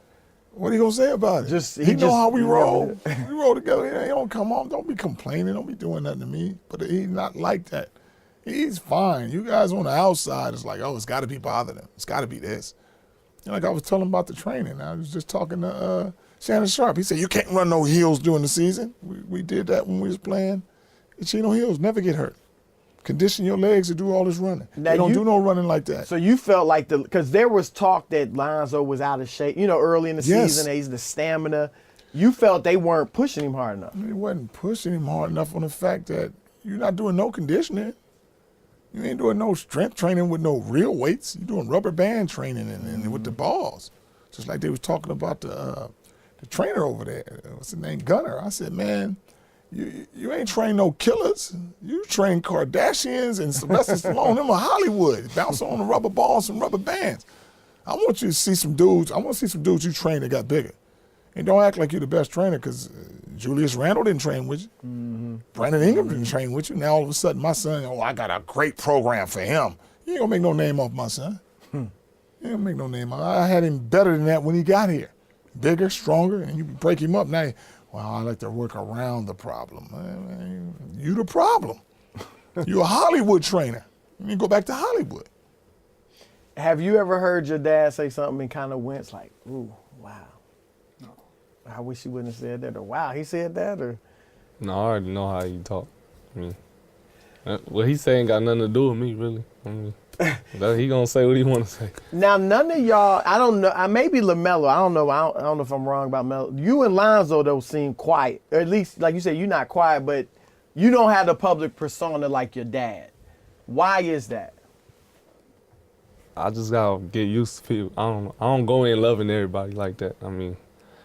What are you gonna say about it? He know how we roll. We roll together. He don't come on. Don't be complaining. Don't be doing nothing to me. But he's not like that. He's fine. You guys on the outside is like, oh, it's got to be bothering him. It's got to be this. And like I was telling him about the training. I was just talking to Shannon Sharp. He said, you can't run no heels during the season. We did that when we was playing. Chino Hills never get hurt. Condition your legs to do all this running. Now They don't do no running like that. So you felt like because there was talk that Lonzo was out of shape, early in the Yes. season, he's the stamina. You felt they weren't pushing him hard enough. It wasn't pushing him hard enough on the fact that you're not doing no conditioning. You ain't doing no strength training with no real weights. You're doing rubber band training and with the balls. Just like they was talking about the trainer over there. What's his name? Gunner. I said, man, you ain't trained no killers. You train Kardashians and Sylvester Stallone. Them are Hollywood. Bounce on the rubber balls and rubber bands. I want you to see some dudes. I want to see some dudes you train that got bigger. And don't act like you're the best trainer, because Julius Randle didn't train with you. Brandon Ingram didn't train with you. Now all of a sudden my son, I got a great program for him. You ain't gonna make no name off my son. You ain't gonna make no name off. I had him better than that when he got here. Bigger, stronger, and you break him up. Now, I like to work around the problem. Man, you the problem. You a Hollywood trainer. You need to go back to Hollywood. Have you ever heard your dad say something and kind of wince like, ooh, wow. No. I wish he wouldn't have said that, or wow, he said that, or? No, I already know how he talk. I mean, what he saying got nothing to do with me, really. I mean, he gonna say what he want to say. Now, none of y'all, I don't know, maybe LaMelo, I don't know if I'm wrong about Melo. You and Lonzo, though, seem quiet. Or at least, like you said, you're not quiet, but you don't have the public persona like your dad. Why is that? I just gotta get used to people. I don't go in loving everybody like that. I mean,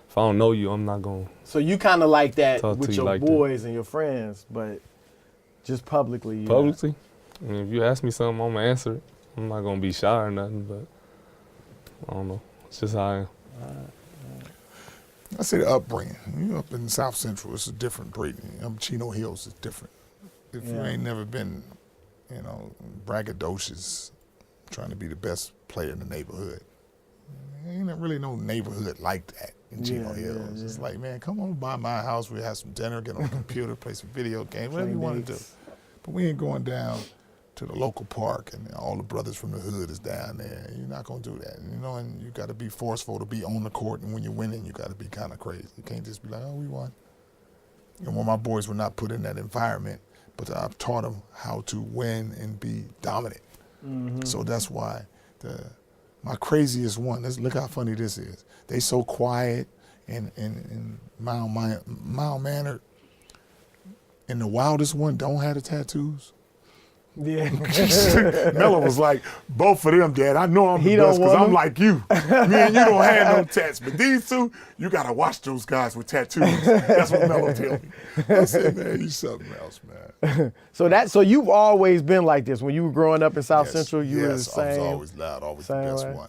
if I don't know you, I'm not gonna. So you kind of like that Talk with to you your like boys and your friends, but just publicly. you're Publicly, I mean, if you ask me something, I'm gonna answer it. I'm not gonna be shy or nothing, but I don't know. It's just how I am. I say the upbringing. You up in South Central, it's a different breeding. Chino Hills is different. If you ain't never been, braggadocious, trying to be the best player in the neighborhood, ain't really no neighborhood like that in Chino Hills. It's like, man, come on by my house. We have some dinner, get on the computer, play some video games, whatever you want to do. But we ain't going down to the local park and all the brothers from the hood is down there. You're not going to do that. And you got to be forceful to be on the court, and when you're winning, you got to be kind of crazy. You can't just be like, oh, we won. And my boys were not put in that environment, but I've taught them how to win and be dominant. So that's why my craziest one, look how funny this is. They so quiet and mild-mannered, and the wildest one don't have the tattoos. Yeah. Melo was like, both of them, Dad. I know I'm the best because I'm like you. Me and you don't have no tats. But these two, you got to watch those guys with tattoos. That's what Melo told me. I said, man, you something else, man. So you've always been like this. When you were growing up in South Central, you were the same? I was always loud, always the best one.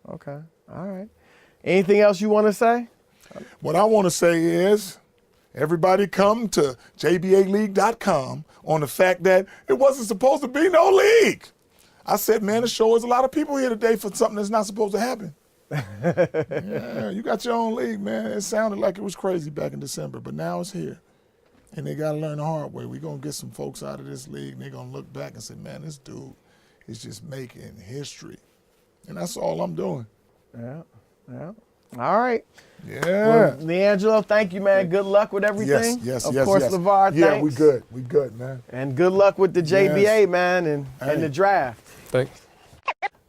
Okay. All right. Anything else you want to say? What I want to say is, everybody come to jbaleague.com on the fact that it wasn't supposed to be no league. I said, man, the show is a lot of people here today for something that's not supposed to happen. Yeah, you got your own league, man. It sounded like it was crazy back in December, but now it's here. And they got to learn the hard way. We're going to get some folks out of this league, and they're going to look back and say, man, this dude is just making history. And that's all I'm doing. Yeah. All right. Yeah. Well, LiAngelo, thank you, man. Good luck with everything. Yes. Of course, LaVar, thanks. Yeah, we good, man. And good luck with the JBA, man, and the draft. Thanks.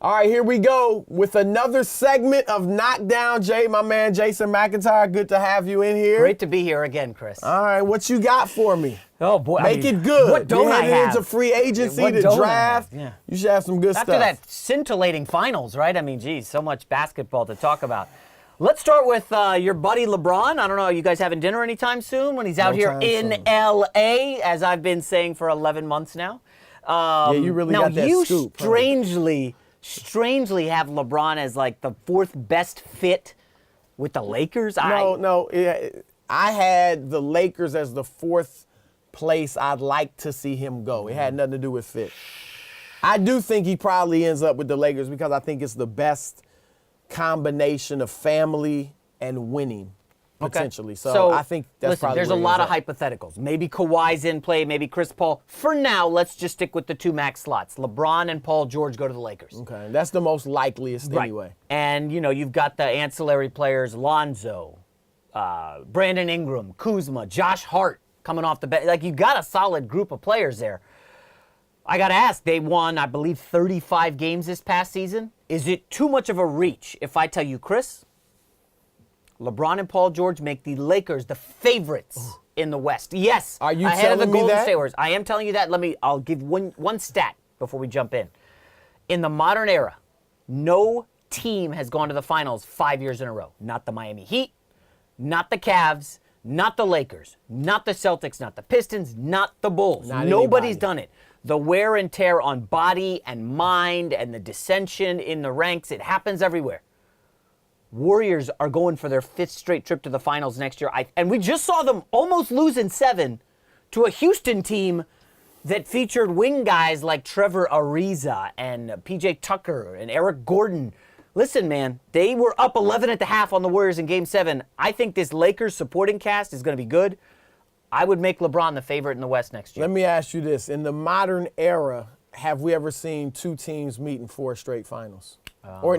All right, here we go with another segment of Knockdown Jay, my man Jason McIntyre. Good to have you in here. Great to be here again, Chris. All right, what you got for me? Oh boy, Make it good. What don't I have? Into free agency, What the don't I draft. have? Yeah. You should have some good After stuff. that scintillating finals, right? I mean, geez, so much basketball to talk about. Let's start with your buddy LeBron. I don't know, are you guys having dinner anytime soon when he's out here in L.A., as I've been saying for 11 months now? Yeah, you really now, got that you scoop. strangely have LeBron as like the fourth best fit with the Lakers. No. I had the Lakers as the fourth place I'd like to see him go. It had nothing to do with fit. I do think he probably ends up with the Lakers because I think it's the best combination of family and winning, potentially. So I think that's listen, probably there's a where he lot of ends up. hypotheticals. Maybe Kawhi's in play, maybe Chris Paul. For now, let's just stick with the two max slots. LeBron and Paul George go to the Lakers. Okay, that's the most likeliest Right. anyway. And, you've got the ancillary players, Lonzo, Brandon Ingram, Kuzma, Josh Hart coming off the bench. Like, you got a solid group of players there. I got to ask, they won, I believe, 35 games this past season. Is it too much of a reach if I tell you, Chris, LeBron and Paul George make the Lakers the favorites in the West? Yes. Are you ahead of the telling me Golden that? State Warriors. I am telling you that. I'll give one stat before we jump in. In the modern era, no team has gone to the finals 5 years in a row. Not the Miami Heat, not the Cavs, not the Lakers, not the Celtics, not the Pistons, not the Bulls. Not Nobody's anybody. done it. The wear and tear on body and mind and the dissension in the ranks, it happens everywhere. Warriors are going for their fifth straight trip to the finals next year. And we just saw them almost lose in 7 to a Houston team that featured wing guys like Trevor Ariza and PJ Tucker and Eric Gordon. Listen, man, they were up 11 at the half on the Warriors in Game 7. I think this Lakers supporting cast is going to be good. I would make LeBron the favorite in the West next year. Let me ask you this. In the modern era, have we ever seen two teams meet in 4 straight finals? Or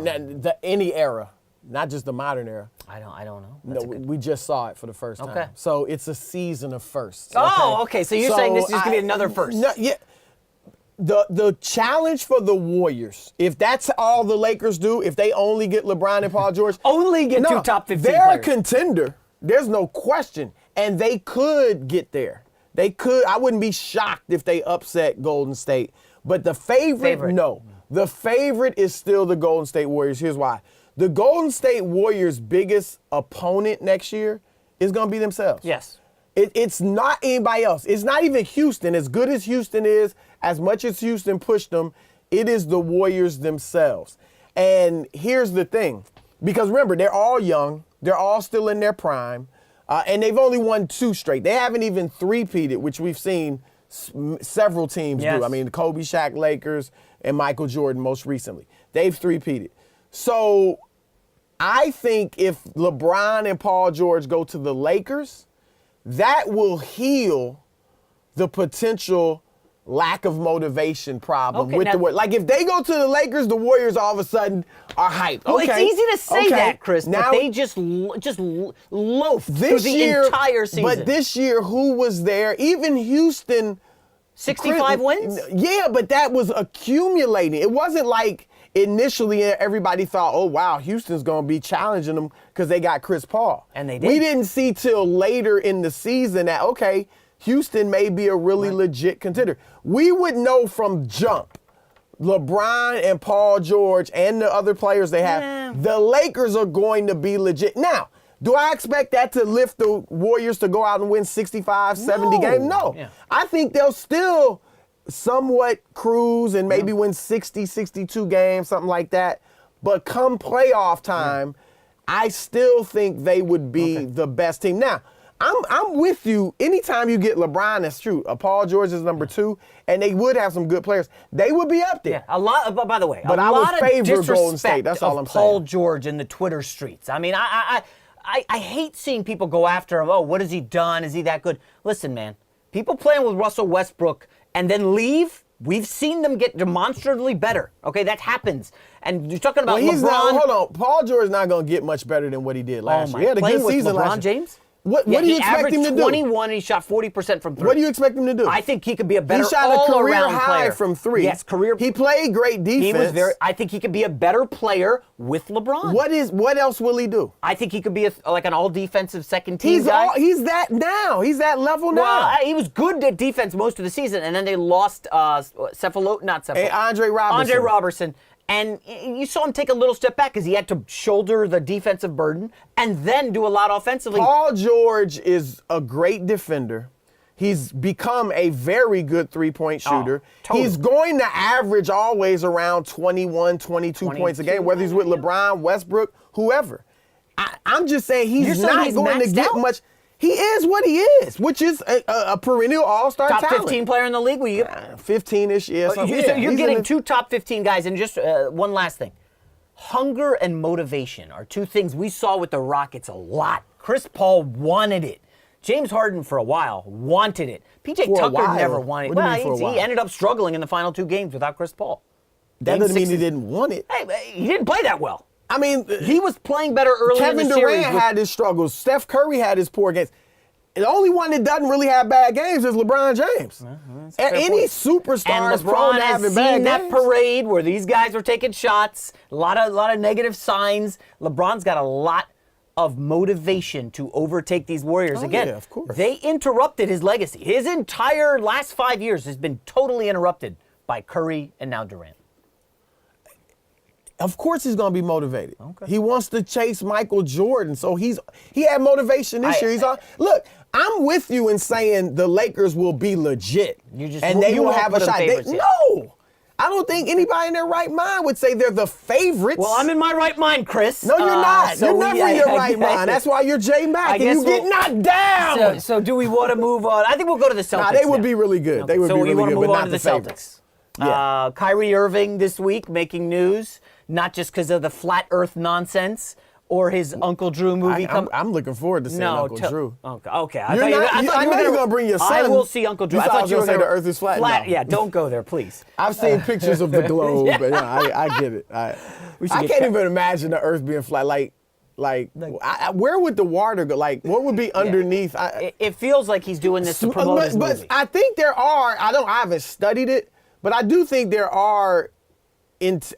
any era, not just the modern era. I don't know. No, we just saw it for the first time. Okay. So it's a season of firsts. Oh, okay. So you're saying this is going to be another first. No, yeah. The challenge for the Warriors, if that's all the Lakers do, if they only get LeBron and Paul George. Only get two top 15 they're players. a contender. There's no question. And they could get there. They could. I wouldn't be shocked if they upset Golden State. But the favorite, no. The favorite is still the Golden State Warriors. Here's why. The Golden State Warriors' biggest opponent next year is going to be themselves. Yes. It's not anybody else. It's not even Houston. As good as Houston is, as much as Houston pushed them, it is the Warriors themselves. And here's the thing. Because remember, they're all young. They're all still in their prime. And they've only won 2 straight. They haven't even three-peated, which we've seen several teams do. I mean, the Kobe, Shaq, Lakers, and Michael Jordan most recently. They've three-peated. So I think if LeBron and Paul George go to the Lakers, that will heal the potential lack of motivation problem with the Warriors. Like if they go to the Lakers, the Warriors all of a sudden are hyped. Well, it's easy to say that, Chris, now, but they just loafed this through the year, entire season. But this year, who was there? Even Houston. 65 wins? Yeah, but that was accumulating. It wasn't like initially everybody thought, oh, wow, Houston's going to be challenging them because they got Chris Paul. And they did. We didn't see till later in the season that, okay, Houston may be a really legit contender. We would know from jump, LeBron and Paul George and the other players they have, the Lakers are going to be legit. Now, do I expect that to lift the Warriors to go out and win 65, 70 games? No. Yeah. I think they'll still somewhat cruise and maybe win 60, 62 games, something like that. But come playoff time, I still think they would be the best team. Now, I'm with you. Anytime you get LeBron, that's true. Paul George is number 2, and they would have some good players. They would be up there. Yeah, a lot. By the way, But a I would lot of favor disrespect Golden State. That's all I'm Paul saying. George in the Twitter streets. I mean, I hate seeing people go after him. Oh, what has he done? Is he that good? Listen, man. People playing with Russell Westbrook and then leave. We've seen them get demonstrably better. Okay, that happens. And you're talking about LeBron. Hold on. Paul George is not going to get much better than what he did last year. He had a playing good with season LeBron last year. James? What do you expect him to do? He averaged 21 and he shot 40% from three. What do you expect him to do? I think he could be a better He shot a career all-around high player. from three. Yes, career. He played great defense. I think he could be a better player with LeBron. What else will he do? I think he could be like an all-defensive second team guy. He's that now. He's that level now. Well, he was good at defense most of the season, and then they lost Andre Robertson. And you saw him take a little step back because he had to shoulder the defensive burden and then do a lot offensively. Paul George is a great defender. He's become a very good three-point shooter. Totally. He's going to average always around 21, 22 points a game, whether he's with LeBron, Westbrook, whoever. I'm just saying he's not going to get much. He is what he is, which is a perennial all-star talent. Top 15 player in the league? 15-ish, yeah. So you're getting two top 15 guys. And just one last thing. Hunger and motivation are two things we saw with the Rockets a lot. Chris Paul wanted it. James Harden, for a while, wanted it. P.J. Tucker never wanted it. Well, he ended up struggling in the final two games without Chris Paul. That doesn't mean he didn't want it. Hey, he didn't play that well. I mean, he was playing better early in the series. Kevin Durant had his struggles. Steph Curry had his poor games. The only one that doesn't really have bad games is LeBron James. Any superstar is prone to having bad games. That parade where these guys were taking shots, a lot of negative signs. LeBron's got a lot of motivation to overtake these Warriors again. Yeah, of course. They interrupted his legacy. His entire last 5 years has been totally interrupted by Curry and now Durant. Of course he's going to be motivated. Okay. He wants to chase Michael Jordan, so he had motivation this year. Look, I'm with you in saying the Lakers will be legit, and they will have a shot. No, I don't think anybody in their right mind would say they're the favorites. Well, I'm in my right mind, Chris. No, you're not. You're never in your right mind. That's why you're Jay Mack, and you get knocked down. So do we want to move on? I think we'll go to the Celtics. They would be really good. Okay. They would be really good, but not the favorites. Yeah. Kyrie Irving this week making news. Not just because of the flat earth nonsense or his Uncle Drew movie. I'm looking forward to seeing Uncle Drew. Okay. I know you're going to bring your son. I will see Uncle Drew. I thought you were going to say the earth is flat. No. Yeah, don't go there, please. I've seen pictures of the globe, and I get it. I can't even imagine the earth being flat. Where would the water go? Like, what would be underneath? It feels like he's doing this to promote his movie. But I think there are, I haven't studied it, but I do think there are,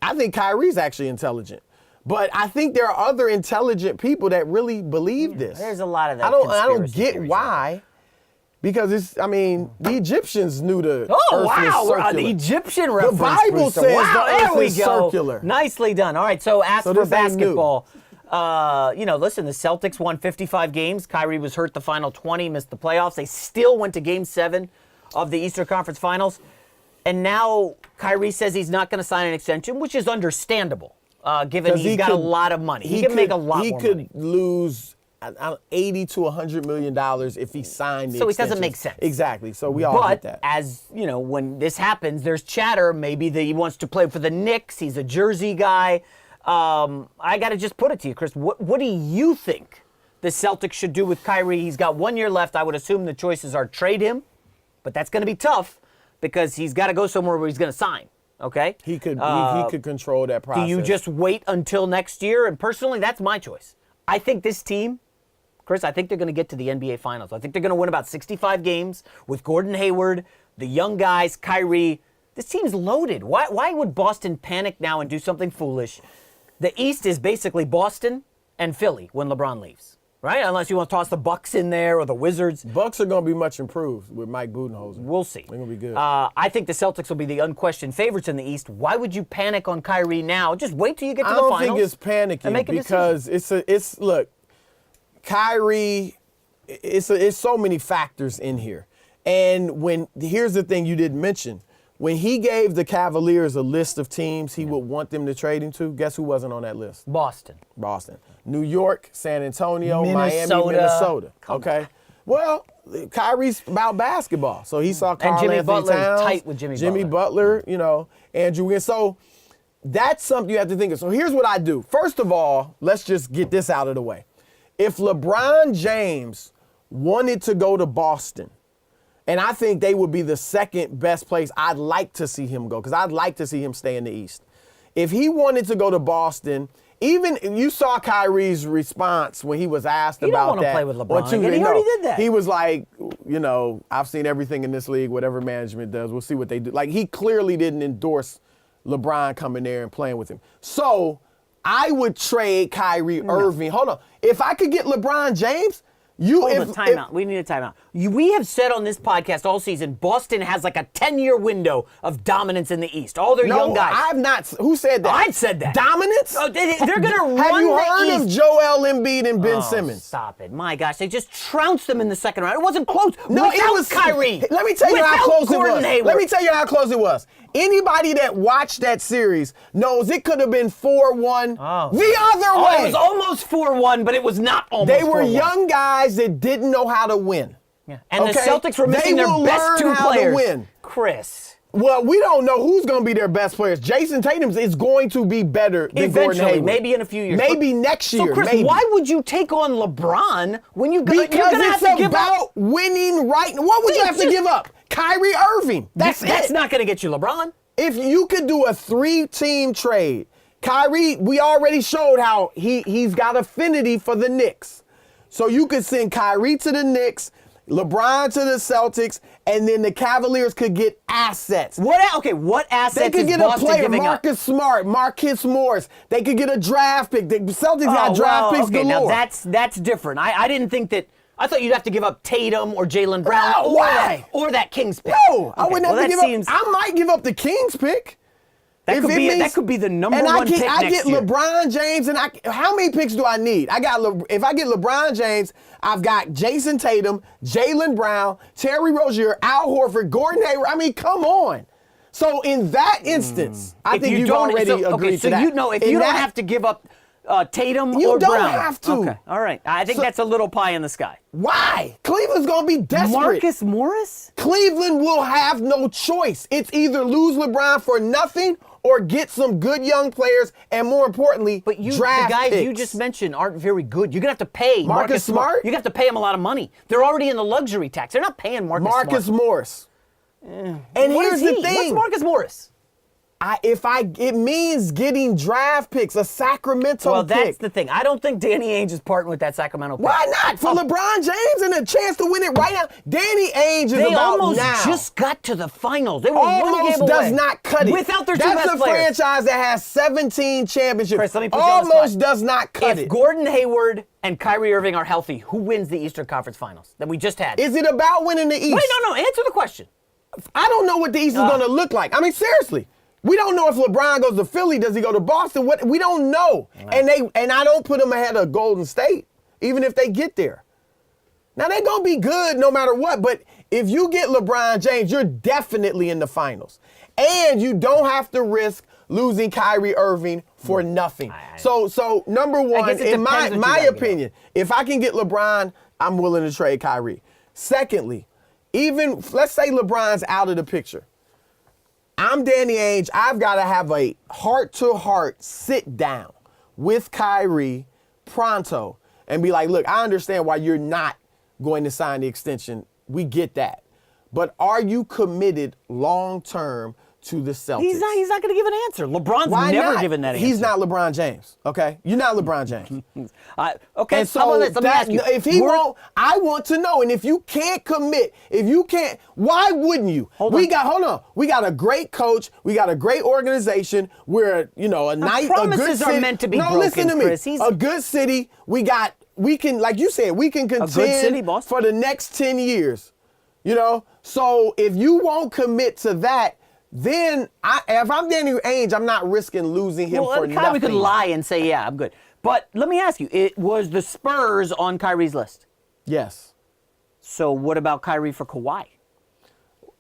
I think Kyrie's actually intelligent. But I think there are other intelligent people that really believe this. There's a lot of that. I don't get why. Because the Egyptians knew the earth was circular. The Egyptian reference. The Bible says the earth is circular. Nicely done. All right, so for basketball. Listen, the Celtics won 55 games. Kyrie was hurt the final 20, missed the playoffs. They still went to Game 7 of the Eastern Conference Finals. And now Kyrie says he's not going to sign an extension, which is understandable, given he's got a lot of money. He can make a lot more money. He could lose $80 to $100 million if he signed the extension. So it doesn't make sense. Exactly. So we all get that. But as, when this happens, there's chatter maybe that he wants to play for the Knicks. He's a Jersey guy. I got to just put it to you, Chris. What do you think the Celtics should do with Kyrie? He's got 1 year left. I would assume the choices are trade him, but that's going to be tough because he's got to go somewhere where he's going to sign. Okay? He could control that process. Do you just wait until next year? And personally, that's my choice. I think this team, Chris, I think they're going to get to the NBA Finals. I think they're going to win about 65 games with Gordon Hayward, the young guys, Kyrie. This team's loaded. Why would Boston panic now and do something foolish? The East is basically Boston and Philly when LeBron leaves, right? Unless you want to toss the Bucks in there or the Wizards. Bucks are going to be much improved with Mike Budenholzer. We'll see. They're going to be good. I think the Celtics will be the unquestioned favorites in the East. Why would you panic on Kyrie now? Just wait till you get to the finals. I don't think it's panicking because look, Kyrie, it's so many factors in here. And here's the thing you didn't mention. When he gave the Cavaliers a list of teams he would want them to trade him to, guess who wasn't on that list? Boston. New York, San Antonio, Miami, Minnesota. Okay. Well, Kyrie's about basketball. So he saw Karl Jimmy Anthony Butler Towns, is tight with Jimmy Butler, Andrew Wiggins. So that's something you have to think of. So here's what I do. First of all, let's just get this out of the way. If LeBron James wanted to go to Boston, and I think they would be the second best place I'd like to see him go, because I'd like to see him stay in the East. If he wanted to go to Boston even you saw Kyrie's response when he was asked He don't about wanna that. play with LeBron on Tuesday. again. He already did that. He was like, I've seen everything in this league, whatever management does. We'll see what they do. Like, he clearly didn't endorse LeBron coming there and playing with him. So I would trade Kyrie Irving. Hold on. If I could get LeBron James, Hold on, timeout. We need a timeout. We have said on this podcast all season, Boston has like a 10-year window of dominance in the East. All their young guys. I've not. Who said that? I said that. Dominance? Oh, they're going to run Have you the heard of East. Joel Embiid and Ben Simmons? Stop it. My gosh, they just trounced them in the second round. It wasn't close. No, Without it was Kyrie. Let me tell you how Without close Gordon it was. Hayward. Let me tell you how close it was. Anybody that watched that series knows it could have been 4-1 the other way. It was almost 4-1, but it was not almost They were 4-1. young guys that didn't know how to win. Yeah. And the Okay? Celtics were missing They their will best learn two how to players. win. Chris. Well, we don't know who's going to be their best players. Jason Tatum is going to be better than Gordon Eventually, Hayward. maybe in a few years. Maybe next year. So, Chris, maybe. why would you take on LeBron when you're going Because to have it's to give up? about winning right. What would you have to give up? Kyrie Irving. That's it. not going to get you LeBron. If you could do a 3-team trade, Kyrie, we already showed how he's got affinity for the Knicks. So you could send Kyrie to the Knicks, LeBron to the Celtics, and then the Cavaliers could get assets. What assets They could is get Boston a player, giving up? Marcus Smart, Marcus Morris. They could get a draft pick. The Celtics got draft picks okay, galore. now that's different. I didn't think that. I thought you'd have to give up Tatum or Jaylen Brown No, why? or that Kings pick. No, I wouldn't have to give up. I might give up the Kings pick. That could be the number one pick next I get year. LeBron James, and how many picks do I need? If I get LeBron James, I've got Jason Tatum, Jaylen Brown, Terry Rozier, Al Horford, Gordon Hayward. I mean, come on. So in that instance, I think you've already agreed to that. So if you don't have to give up Tatum you or don't Brown. have to. Okay, all right. I think that's a little pie in the sky. Why? Cleveland's going to be desperate. Marcus Morris? Cleveland will have no choice. It's either lose LeBron for nothing or get some good young players, and more importantly, But the draft guys picks. you just mentioned aren't very good. You're gonna have to pay Marcus Smart? You have to pay him a lot of money. They're already in the luxury tax. They're not paying Marcus Smart. Morris. And What here's is the he? thing. What's Marcus Morris? It means getting draft picks, a Sacramento Well, pick. that's the thing. I don't think Danny Ainge is parting with that Sacramento pick. Why not? For LeBron James and a chance to win it right now. Danny Ainge is They about almost now. just got to the finals. They were one Almost game does away. not cut it. Without their two That's best a players. franchise that has 17 championships. Chris, let me put you on the Almost spot. does not cut If it. Gordon Hayward and Kyrie Irving are healthy, who wins the Eastern Conference Finals that we just had? Is it about winning the East? Wait, no. Answer the question. I don't know what the East is going to look like. I mean, seriously. We don't know if LeBron goes to Philly. Does he go to Boston? What we don't know. And I don't put them ahead of Golden State, even if they get there. Now, they're going to be good no matter what. But if you get LeBron James, you're definitely in the finals. And you don't have to risk losing Kyrie Irving for nothing. So number one, guess it in depends what you my gotta give opinion, if I can get LeBron, I'm willing to trade Kyrie. Secondly, even let's say LeBron's out of the picture. I'm Danny Ainge. I've got to have a heart-to-heart sit down with Kyrie pronto and be like, look, I understand why you're not going to sign the extension. We get that. But are you committed long-term to the Celtics? He's not going to give an answer. LeBron's Why never not? given that answer. He's not LeBron James, okay? You're not LeBron James. Okay, And how so about this? Let me ask you. if he won't, I want to know. And if you can't commit, why wouldn't you? We got a great coach. We got a great organization. We're, a good promises city. are meant to be no, broken, listen to me. Chris. A good city. We can, like you said, we can contend city, Boston. for the next 10 years. So if you won't commit to that, then if I'm Danny Ainge, I'm not risking losing him for nothing. We could lie and say, yeah, I'm good. But let me ask you, it was the Spurs on Kyrie's list. Yes. So what about Kyrie for Kawhi?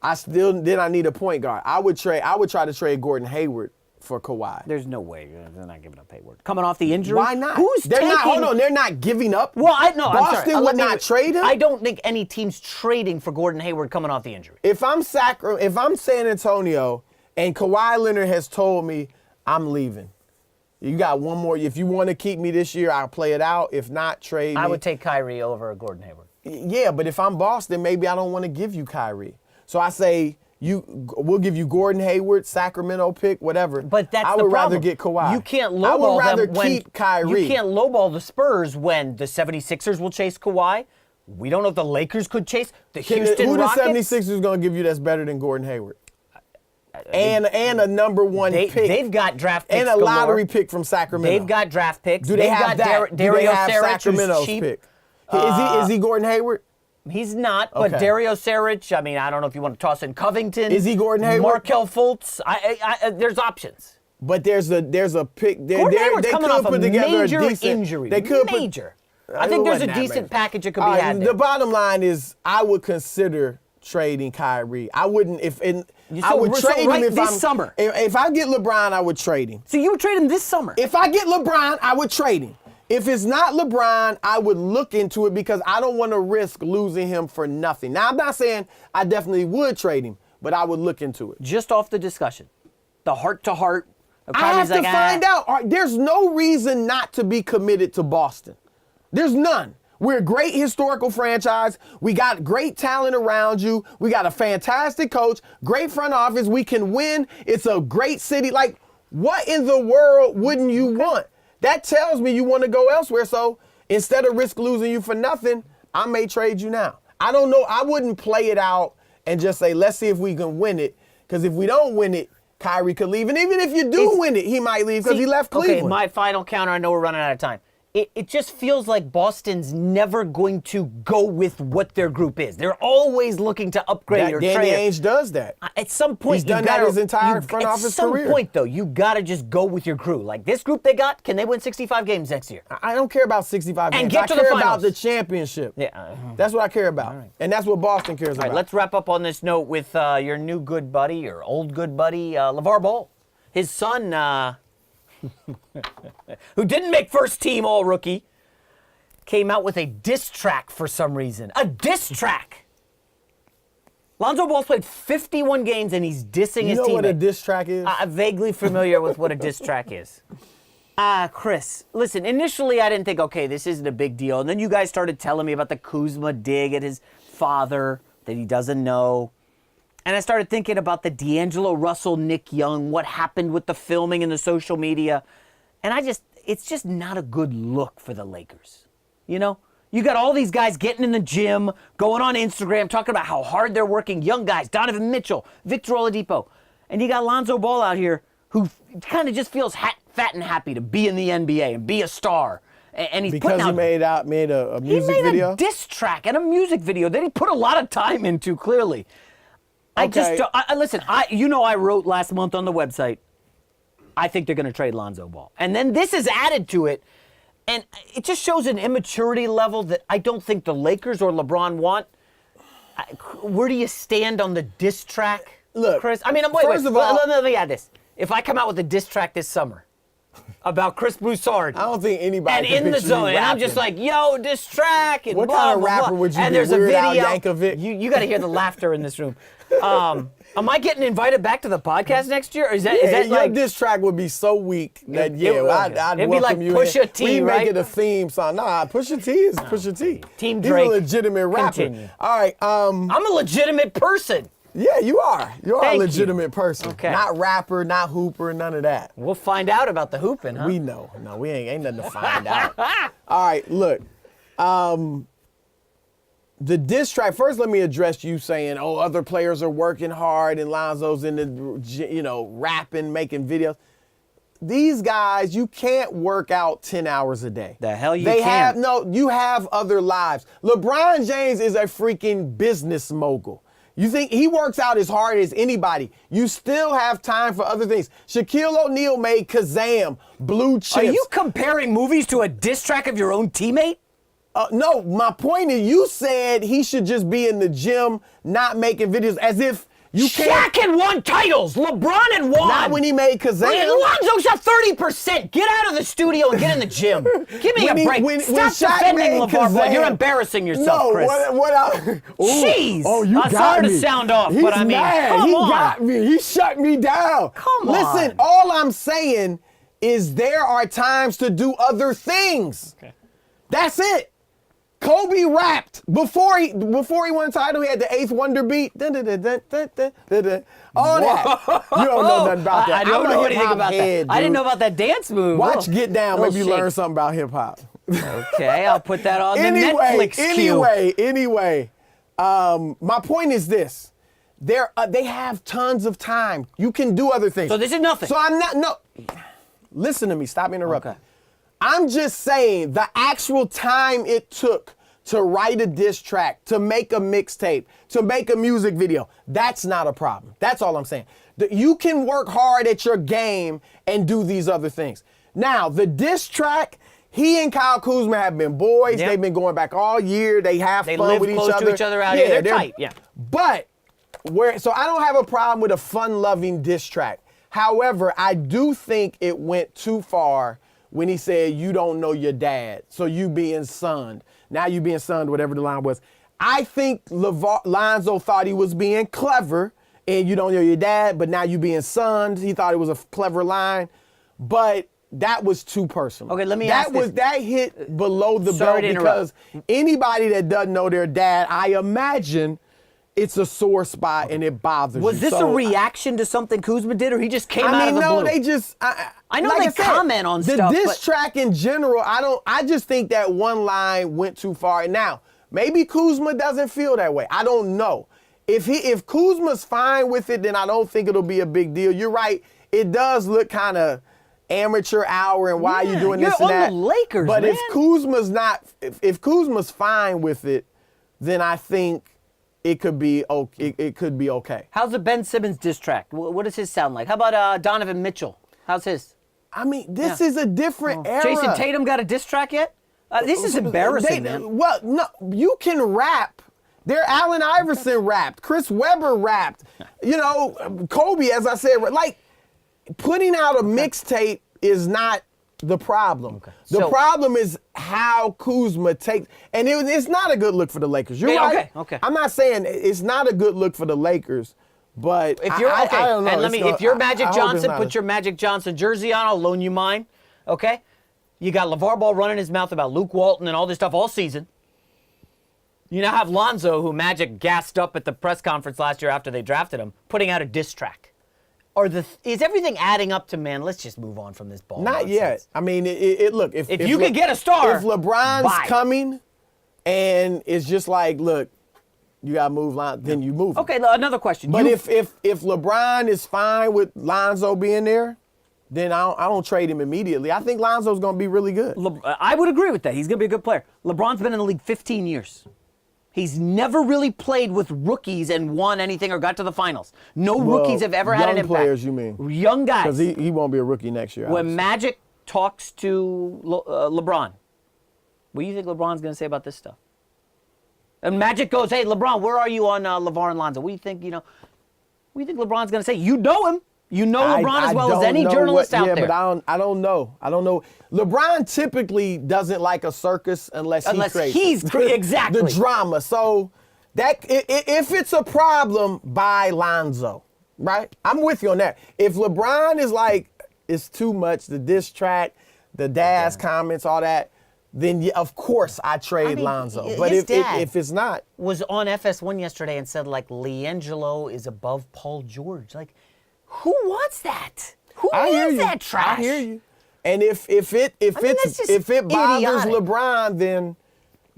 I need a point guard. I would try to trade Gordon Hayward for Kawhi. There's no way they're not giving up Hayward. Coming off the injury? Why not? They're not giving up. Well, I'm sorry. Boston would not trade him. I don't think any team's trading for Gordon Hayward coming off the injury. If I'm San Antonio and Kawhi Leonard has told me I'm leaving, you got one more. If you want to keep me this year, I'll play it out. If not, trade me. I would take Kyrie over Gordon Hayward. Yeah, but if I'm Boston, maybe I don't want to give you Kyrie. So I say, we'll give you Gordon Hayward, Sacramento pick, whatever. But that's I the would rather problem. get Kawhi. You can't lowball I would rather them when keep Kyrie. You can't lowball the Spurs when the 76ers will chase Kawhi. We don't know if the Lakers could chase the Houston Rockets. Who the 76ers going to give you that's better than Gordon Hayward? And a number one pick. They've got draft picks and a lottery pick from Sacramento. They've got draft picks. Do they have that? Dario Saric, Sacramento's who's cheap. pick? Is he Gordon Hayward? He's not, but Okay. Dario Saric, I mean, I don't know if you want to toss in Covington. Is he Gordon Hayward? Markelle Fultz. There's options. But there's a pick. Gordon Hayward's they coming could off a put together major a decent injury. They could major. Put, I think there's a wasn't that decent major. package that could be had there. The bottom line is, I would consider trading Kyrie. I wouldn't I would trade him if this summer. If I get LeBron, I would trade him. So you would trade him this summer? If I get LeBron, I would trade him. If it's not LeBron, I would look into it because I don't want to risk losing him for nothing. Now, I'm not saying I definitely would trade him, but I would look into it. Just off the discussion, the heart-to-heart. I have to find out. All right, there's no reason not to be committed to Boston. There's none. We're a great historical franchise. We got great talent around you. We got a fantastic coach, great front office. We can win. It's a great city. Like, what in the world wouldn't you want? That tells me you want to go elsewhere. So instead of risk losing you for nothing, I may trade you now. I don't know. I wouldn't play it out and just say, let's see if we can win it. Because if we don't win it, Kyrie could leave. And even if you do win it, he might leave because he left Cleveland. Okay, my final counter, I know we're running out of time. It just feels like Boston's never going to go with what their group is. They're always looking to upgrade or Danny trade. Ainge does that. At some point, He's done that his entire front office career. At some point, though, you got to just go with your crew. Like this group they got, can they win 65 games next year? I don't care about 65 games. get to the I care finals. about the championship. Yeah. That's what I care about. right. And that's what Boston cares All right, about. let's wrap up on this note with your new good buddy, your old good buddy, LaVar Ball. His son, who didn't make first team all-rookie, came out with a diss track for some reason. A diss track! Lonzo Ball's played 51 games and he's dissing his teammate. You know what a diss track is? I'm vaguely familiar with what a diss track is. Chris, listen, initially I didn't think, okay, this isn't a big deal. And then you guys started telling me about the Kuzma dig at his father that he doesn't know. And I started thinking about the D'Angelo Russell, Nick Young, what happened with the filming and the social media. And it's just not a good look for the Lakers. You know? You got all these guys getting in the gym, going on Instagram, talking about how hard they're working, young guys, Donovan Mitchell, Victor Oladipo. And you got Lonzo Ball out here who kind of just feels fat and happy to be in the NBA and be a star. And he's because he made a music he made video? a diss track and a music video that he put a lot of time into, clearly. Okay. Listen, I wrote last month on the website, I think they're going to trade Lonzo Ball. And then this is added to it. And it just shows an immaturity level that I don't think the Lakers or LeBron want. Where do you stand on the diss track, Look, Chris? I mean, first of all, let me add this. If I come out with a diss track this summer about Chris Broussard, I don't think anybody and can in the picture you zone, and I'm just rapping. like, yo, diss track, and What blah, kind of blah, rapper blah. would you and be? there's a Weird Al video. Yankovic? You got to hear the laughter in this room. Am I getting invited back to the podcast next year? Or is that your like diss track would be so weak that I'd it'd be welcome like you Pusha in. T, We right? make it a theme song. Nah, Pusha T is Pusha T. Team He's Drake. a legitimate rapper. Continue. All right. I'm a legitimate person. Yeah, you are. You Thank a you. legitimate person. Okay. Not rapper, not hooper, none of that. We'll find out about the hooping, huh? We know. No, we ain't nothing to find out. All right, look. The diss track, first let me address you saying, oh, other players are working hard and Lonzo's in the, rapping, making videos. These guys, you can't work out 10 hours a day. The hell you can't. You have other lives. LeBron James is a freaking business mogul. You think he works out as hard as anybody. You still have time for other things. Shaquille O'Neal made Kazam, Blue Chips. Are you comparing movies to a diss track of your own teammate? No, my point is you said he should just be in the gym, not making videos as if you can't. Shaq had won titles. LeBron had won. Not when he made Kazam. Lonzo shot 30%. Get out of the studio and get in the gym. Give me a break. Stop defending LeVar Ball. You're embarrassing yourself, Chris. Jeez. Oh, you got sorry me. to sound off, He's but I mean, mad. come he on. got me. He shut me down. Come on. Listen, all I'm saying is there are times to do other things. Okay. That's it. Kobe rapped before he won a title. He had the 8th Wonder beat. All that. You don't know nothing about that. I don't I'm a know anything hip-hop about head, that. I didn't dude. know about that dance move. Watch Oh, Get Down. little Maybe you shake. learn something about hip hop. Okay, I'll put that on the Netflix queue. Anyway, my point is this. They have tons of time. You can do other things. So this is nothing. So I'm not, no. Listen to me. Stop interrupting. Okay. I'm just saying the actual time it took to write a diss track, to make a mixtape, to make a music video, that's not a problem. That's all I'm saying. You can work hard at your game and do these other things. Now, the diss track, he and Kyle Kuzma have been boys. Yep. They've been going back all year. They have They fun live with each close other. to each other out here. They're tight, yeah. But, so I don't have a problem with a fun-loving diss track. However, I do think it went too far when he said, you don't know your dad, so you being sunned. Now you being sunned, whatever the line was. I think Lonzo thought he was being clever, and you don't know your dad, but now you being sunned. He thought it was a clever line, but that was too personal. Okay, let me ask this. That hit below the Sorry belt to because anybody that doesn't know their dad, I imagine it's a sore spot and it bothers you. Was this a So, reaction to something Kuzma did, or he just came out of the no, blue? they just. I know like they I said, comment on the stuff, diss but- track in general. I just think that one line went too far. Now, maybe Kuzma doesn't feel that way. I don't know. If Kuzma's fine with it, then I don't think it'll be a big deal. You're right. It does look kind of amateur hour and why are you doing you're this and on that. the Lakers, but man. if Kuzma's not, if Kuzma's fine with it, then I think it could be okay. It could be okay. How's the Ben Simmons diss track? What does his sound like? How about Donovan Mitchell? How's his? I mean, this is a different era. Jason Tatum got a diss track yet? This is embarrassing, man. Well, no, you can rap. Allen Iverson rapped. Chris Webber rapped. You know, Kobe, as I said, like putting out a mixtape is not the problem. The So- problem is how Kuzma takes, and it's not a good look for the Lakers. You're Yeah, right. okay. I'm not saying it's not a good look for the Lakers, but If you're I don't know. and It's if you're I Magic hope it's Johnson, not put your Magic Johnson jersey on. I'll loan you mine. Okay. You got LaVar Ball running his mouth about Luke Walton and all this stuff all season. You now have Lonzo, who Magic gassed up at the press conference last year after they drafted him, putting out a diss track. Is everything adding up to, man, let's just move on from this ball Not nonsense. yet. I mean, look, if you could get a star, if LeBron's bye. coming, and it's just like, look, you gotta move line, then you move. Okay, another question. But if LeBron is fine with Lonzo being there, then I don't trade him immediately. I think Lonzo's gonna be really good. I would agree with that. He's going to be a good player. LeBron's been in the league 15 years. He's never really played with rookies and won anything or got to the finals. No rookies have ever had an young impact. players, you mean? Young guys. Because he won't be a rookie next year. When obviously. Magic talks to LeBron, what do you think LeBron's going to say about this stuff? And Magic goes, hey, LeBron, where are you on LaVar and LiAngelo? What do you think, what do you think LeBron's going to say? You know him. You know LeBron as well as any journalist out there. Yeah, but I don't know. LeBron typically doesn't like a circus unless he's exactly the drama. So that if it's a problem, buy Lonzo, right? I'm with you on that. If LeBron is like it's too much, the diss track, the dad's comments, all that, then of course I trade Lonzo. But if it's not, was on FS1 yesterday and said like LiAngelo is above Paul George, like. Who wants that? Who needs that trash? I hear you. And if it bothers idiotic. LeBron, then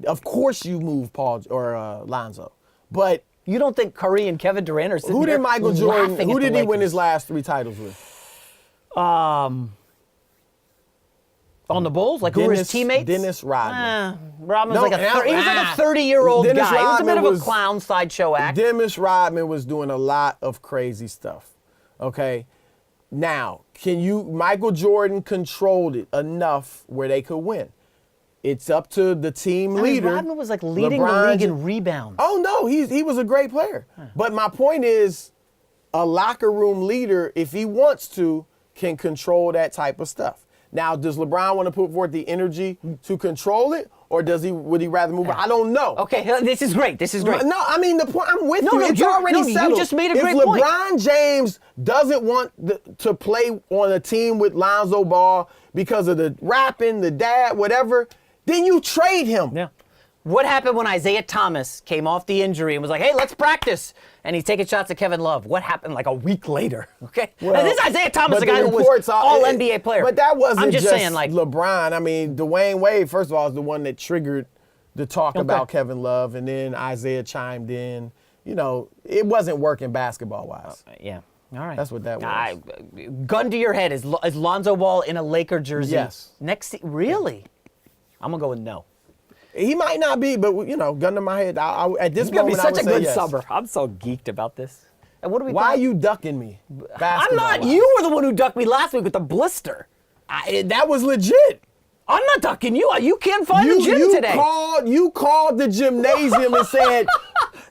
of course you move Paul or Lonzo. But you don't think Curry and Kevin Durant are sitting who there did Michael Jordan? laughing Who at the did he win Lakers? his last 3 titles with? On the Bulls, like who were his teammates? Dennis Rodman. Rodman was No, he was like a 30-year-old guy. Dennis He was a bit Rodman of a clown sideshow act. Dennis Rodman was doing a lot of crazy stuff. Okay. Now, Michael Jordan controlled it enough where they could win. It's up to the team leader. Rodman was like leading the league in rebounds. Oh no, he was a great player. But my point is, a locker room leader, if he wants to, can control that type of stuff. Now, does LeBron want to put forth the energy to control it, or would he rather move on? I don't know. Okay, this is great. No, I mean the point. I'm with you. No, It's already settled. You just made a great point. point. If LeBron James doesn't want to play on a team with Lonzo Ball because of the rapping, the dad, whatever, then you trade him. Yeah. What happened when Isaiah Thomas came off the injury and was like, hey, let's practice? And he's taking shots at Kevin Love. What happened like a week later? Okay. Well, and this is Isaiah Thomas, but the guy who was all NBA player. But that wasn't I'm just saying, like, LeBron. I mean, Dwayne Wade, first of all, is the one that triggered the talk about Kevin Love, and then Isaiah chimed in. You know, it wasn't working basketball-wise. Yeah. All right. That's what that was. Gun to your head, is Lonzo Ball in a Laker jersey? Yes. Really? I'm going to go with no. He might not be, but, you know, gun to my head, at this It's going to moment, be I such would a say good yes. summer. I'm so geeked about this. And what do we Why are play? you ducking me? I'm not. basketball-wise? You were the one who ducked me last week with the blister. That was legit. I'm not ducking you. You can't find the gym today. You called the gymnasium and said,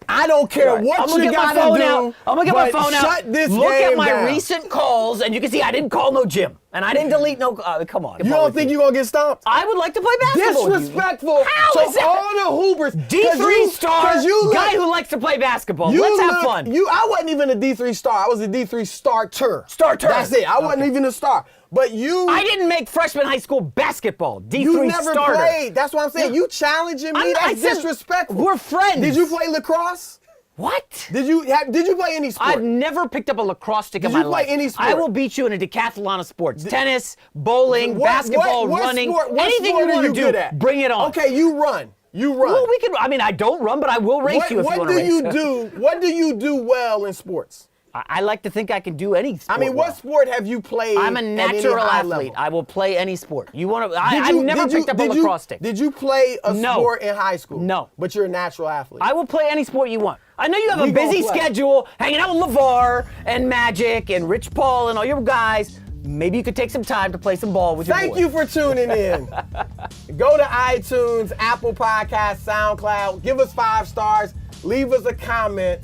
I don't care Right. what I'm gonna you get my gotta phone do. out. I'm gonna get my but phone out. Shut this Look game at my down. recent calls, and you can see I didn't call no gym, and I didn't delete no. Come on. You don't think you're gonna get stomped? I would like to play basketball. Disrespectful How to is that? all the hoopers. D3 star guy who likes to play basketball. Let's have fun. I wasn't even a D3 star. I was a D3 starter. Starter. That's it. I wasn't even a star. But I didn't make freshman high school basketball. D3 you never starter. played. That's what I'm saying. You challenging me. I That's said disrespectful. we're friends. Did you play lacrosse? What? Did you play any sport? I've never picked up a lacrosse stick in Did my you play life. any sport? I will beat you in a decathlon of sports. Tennis, bowling, basketball, running, what anything sport you are want to do, good at? bring it on. Okay, you run. Well, we can. I mean, I don't run, but I will race you if you want to race. What do you do well in sports? I like to think I can do any sport. I mean, what sport have you played? I'm a at any natural high athlete. level? I will play any sport. You want to? I've never picked up a lacrosse stick. Did you play a No. sport in high school? No. But you're a natural athlete. I will play any sport you want. I know you have a We gonna busy play. schedule, hanging out with LaVar and Magic and Rich Paul and all your guys. Maybe you could take some time to play some ball with your boy. Thank you for tuning in. Go to iTunes, Apple Podcasts, SoundCloud. Give us 5 stars. Leave us a comment.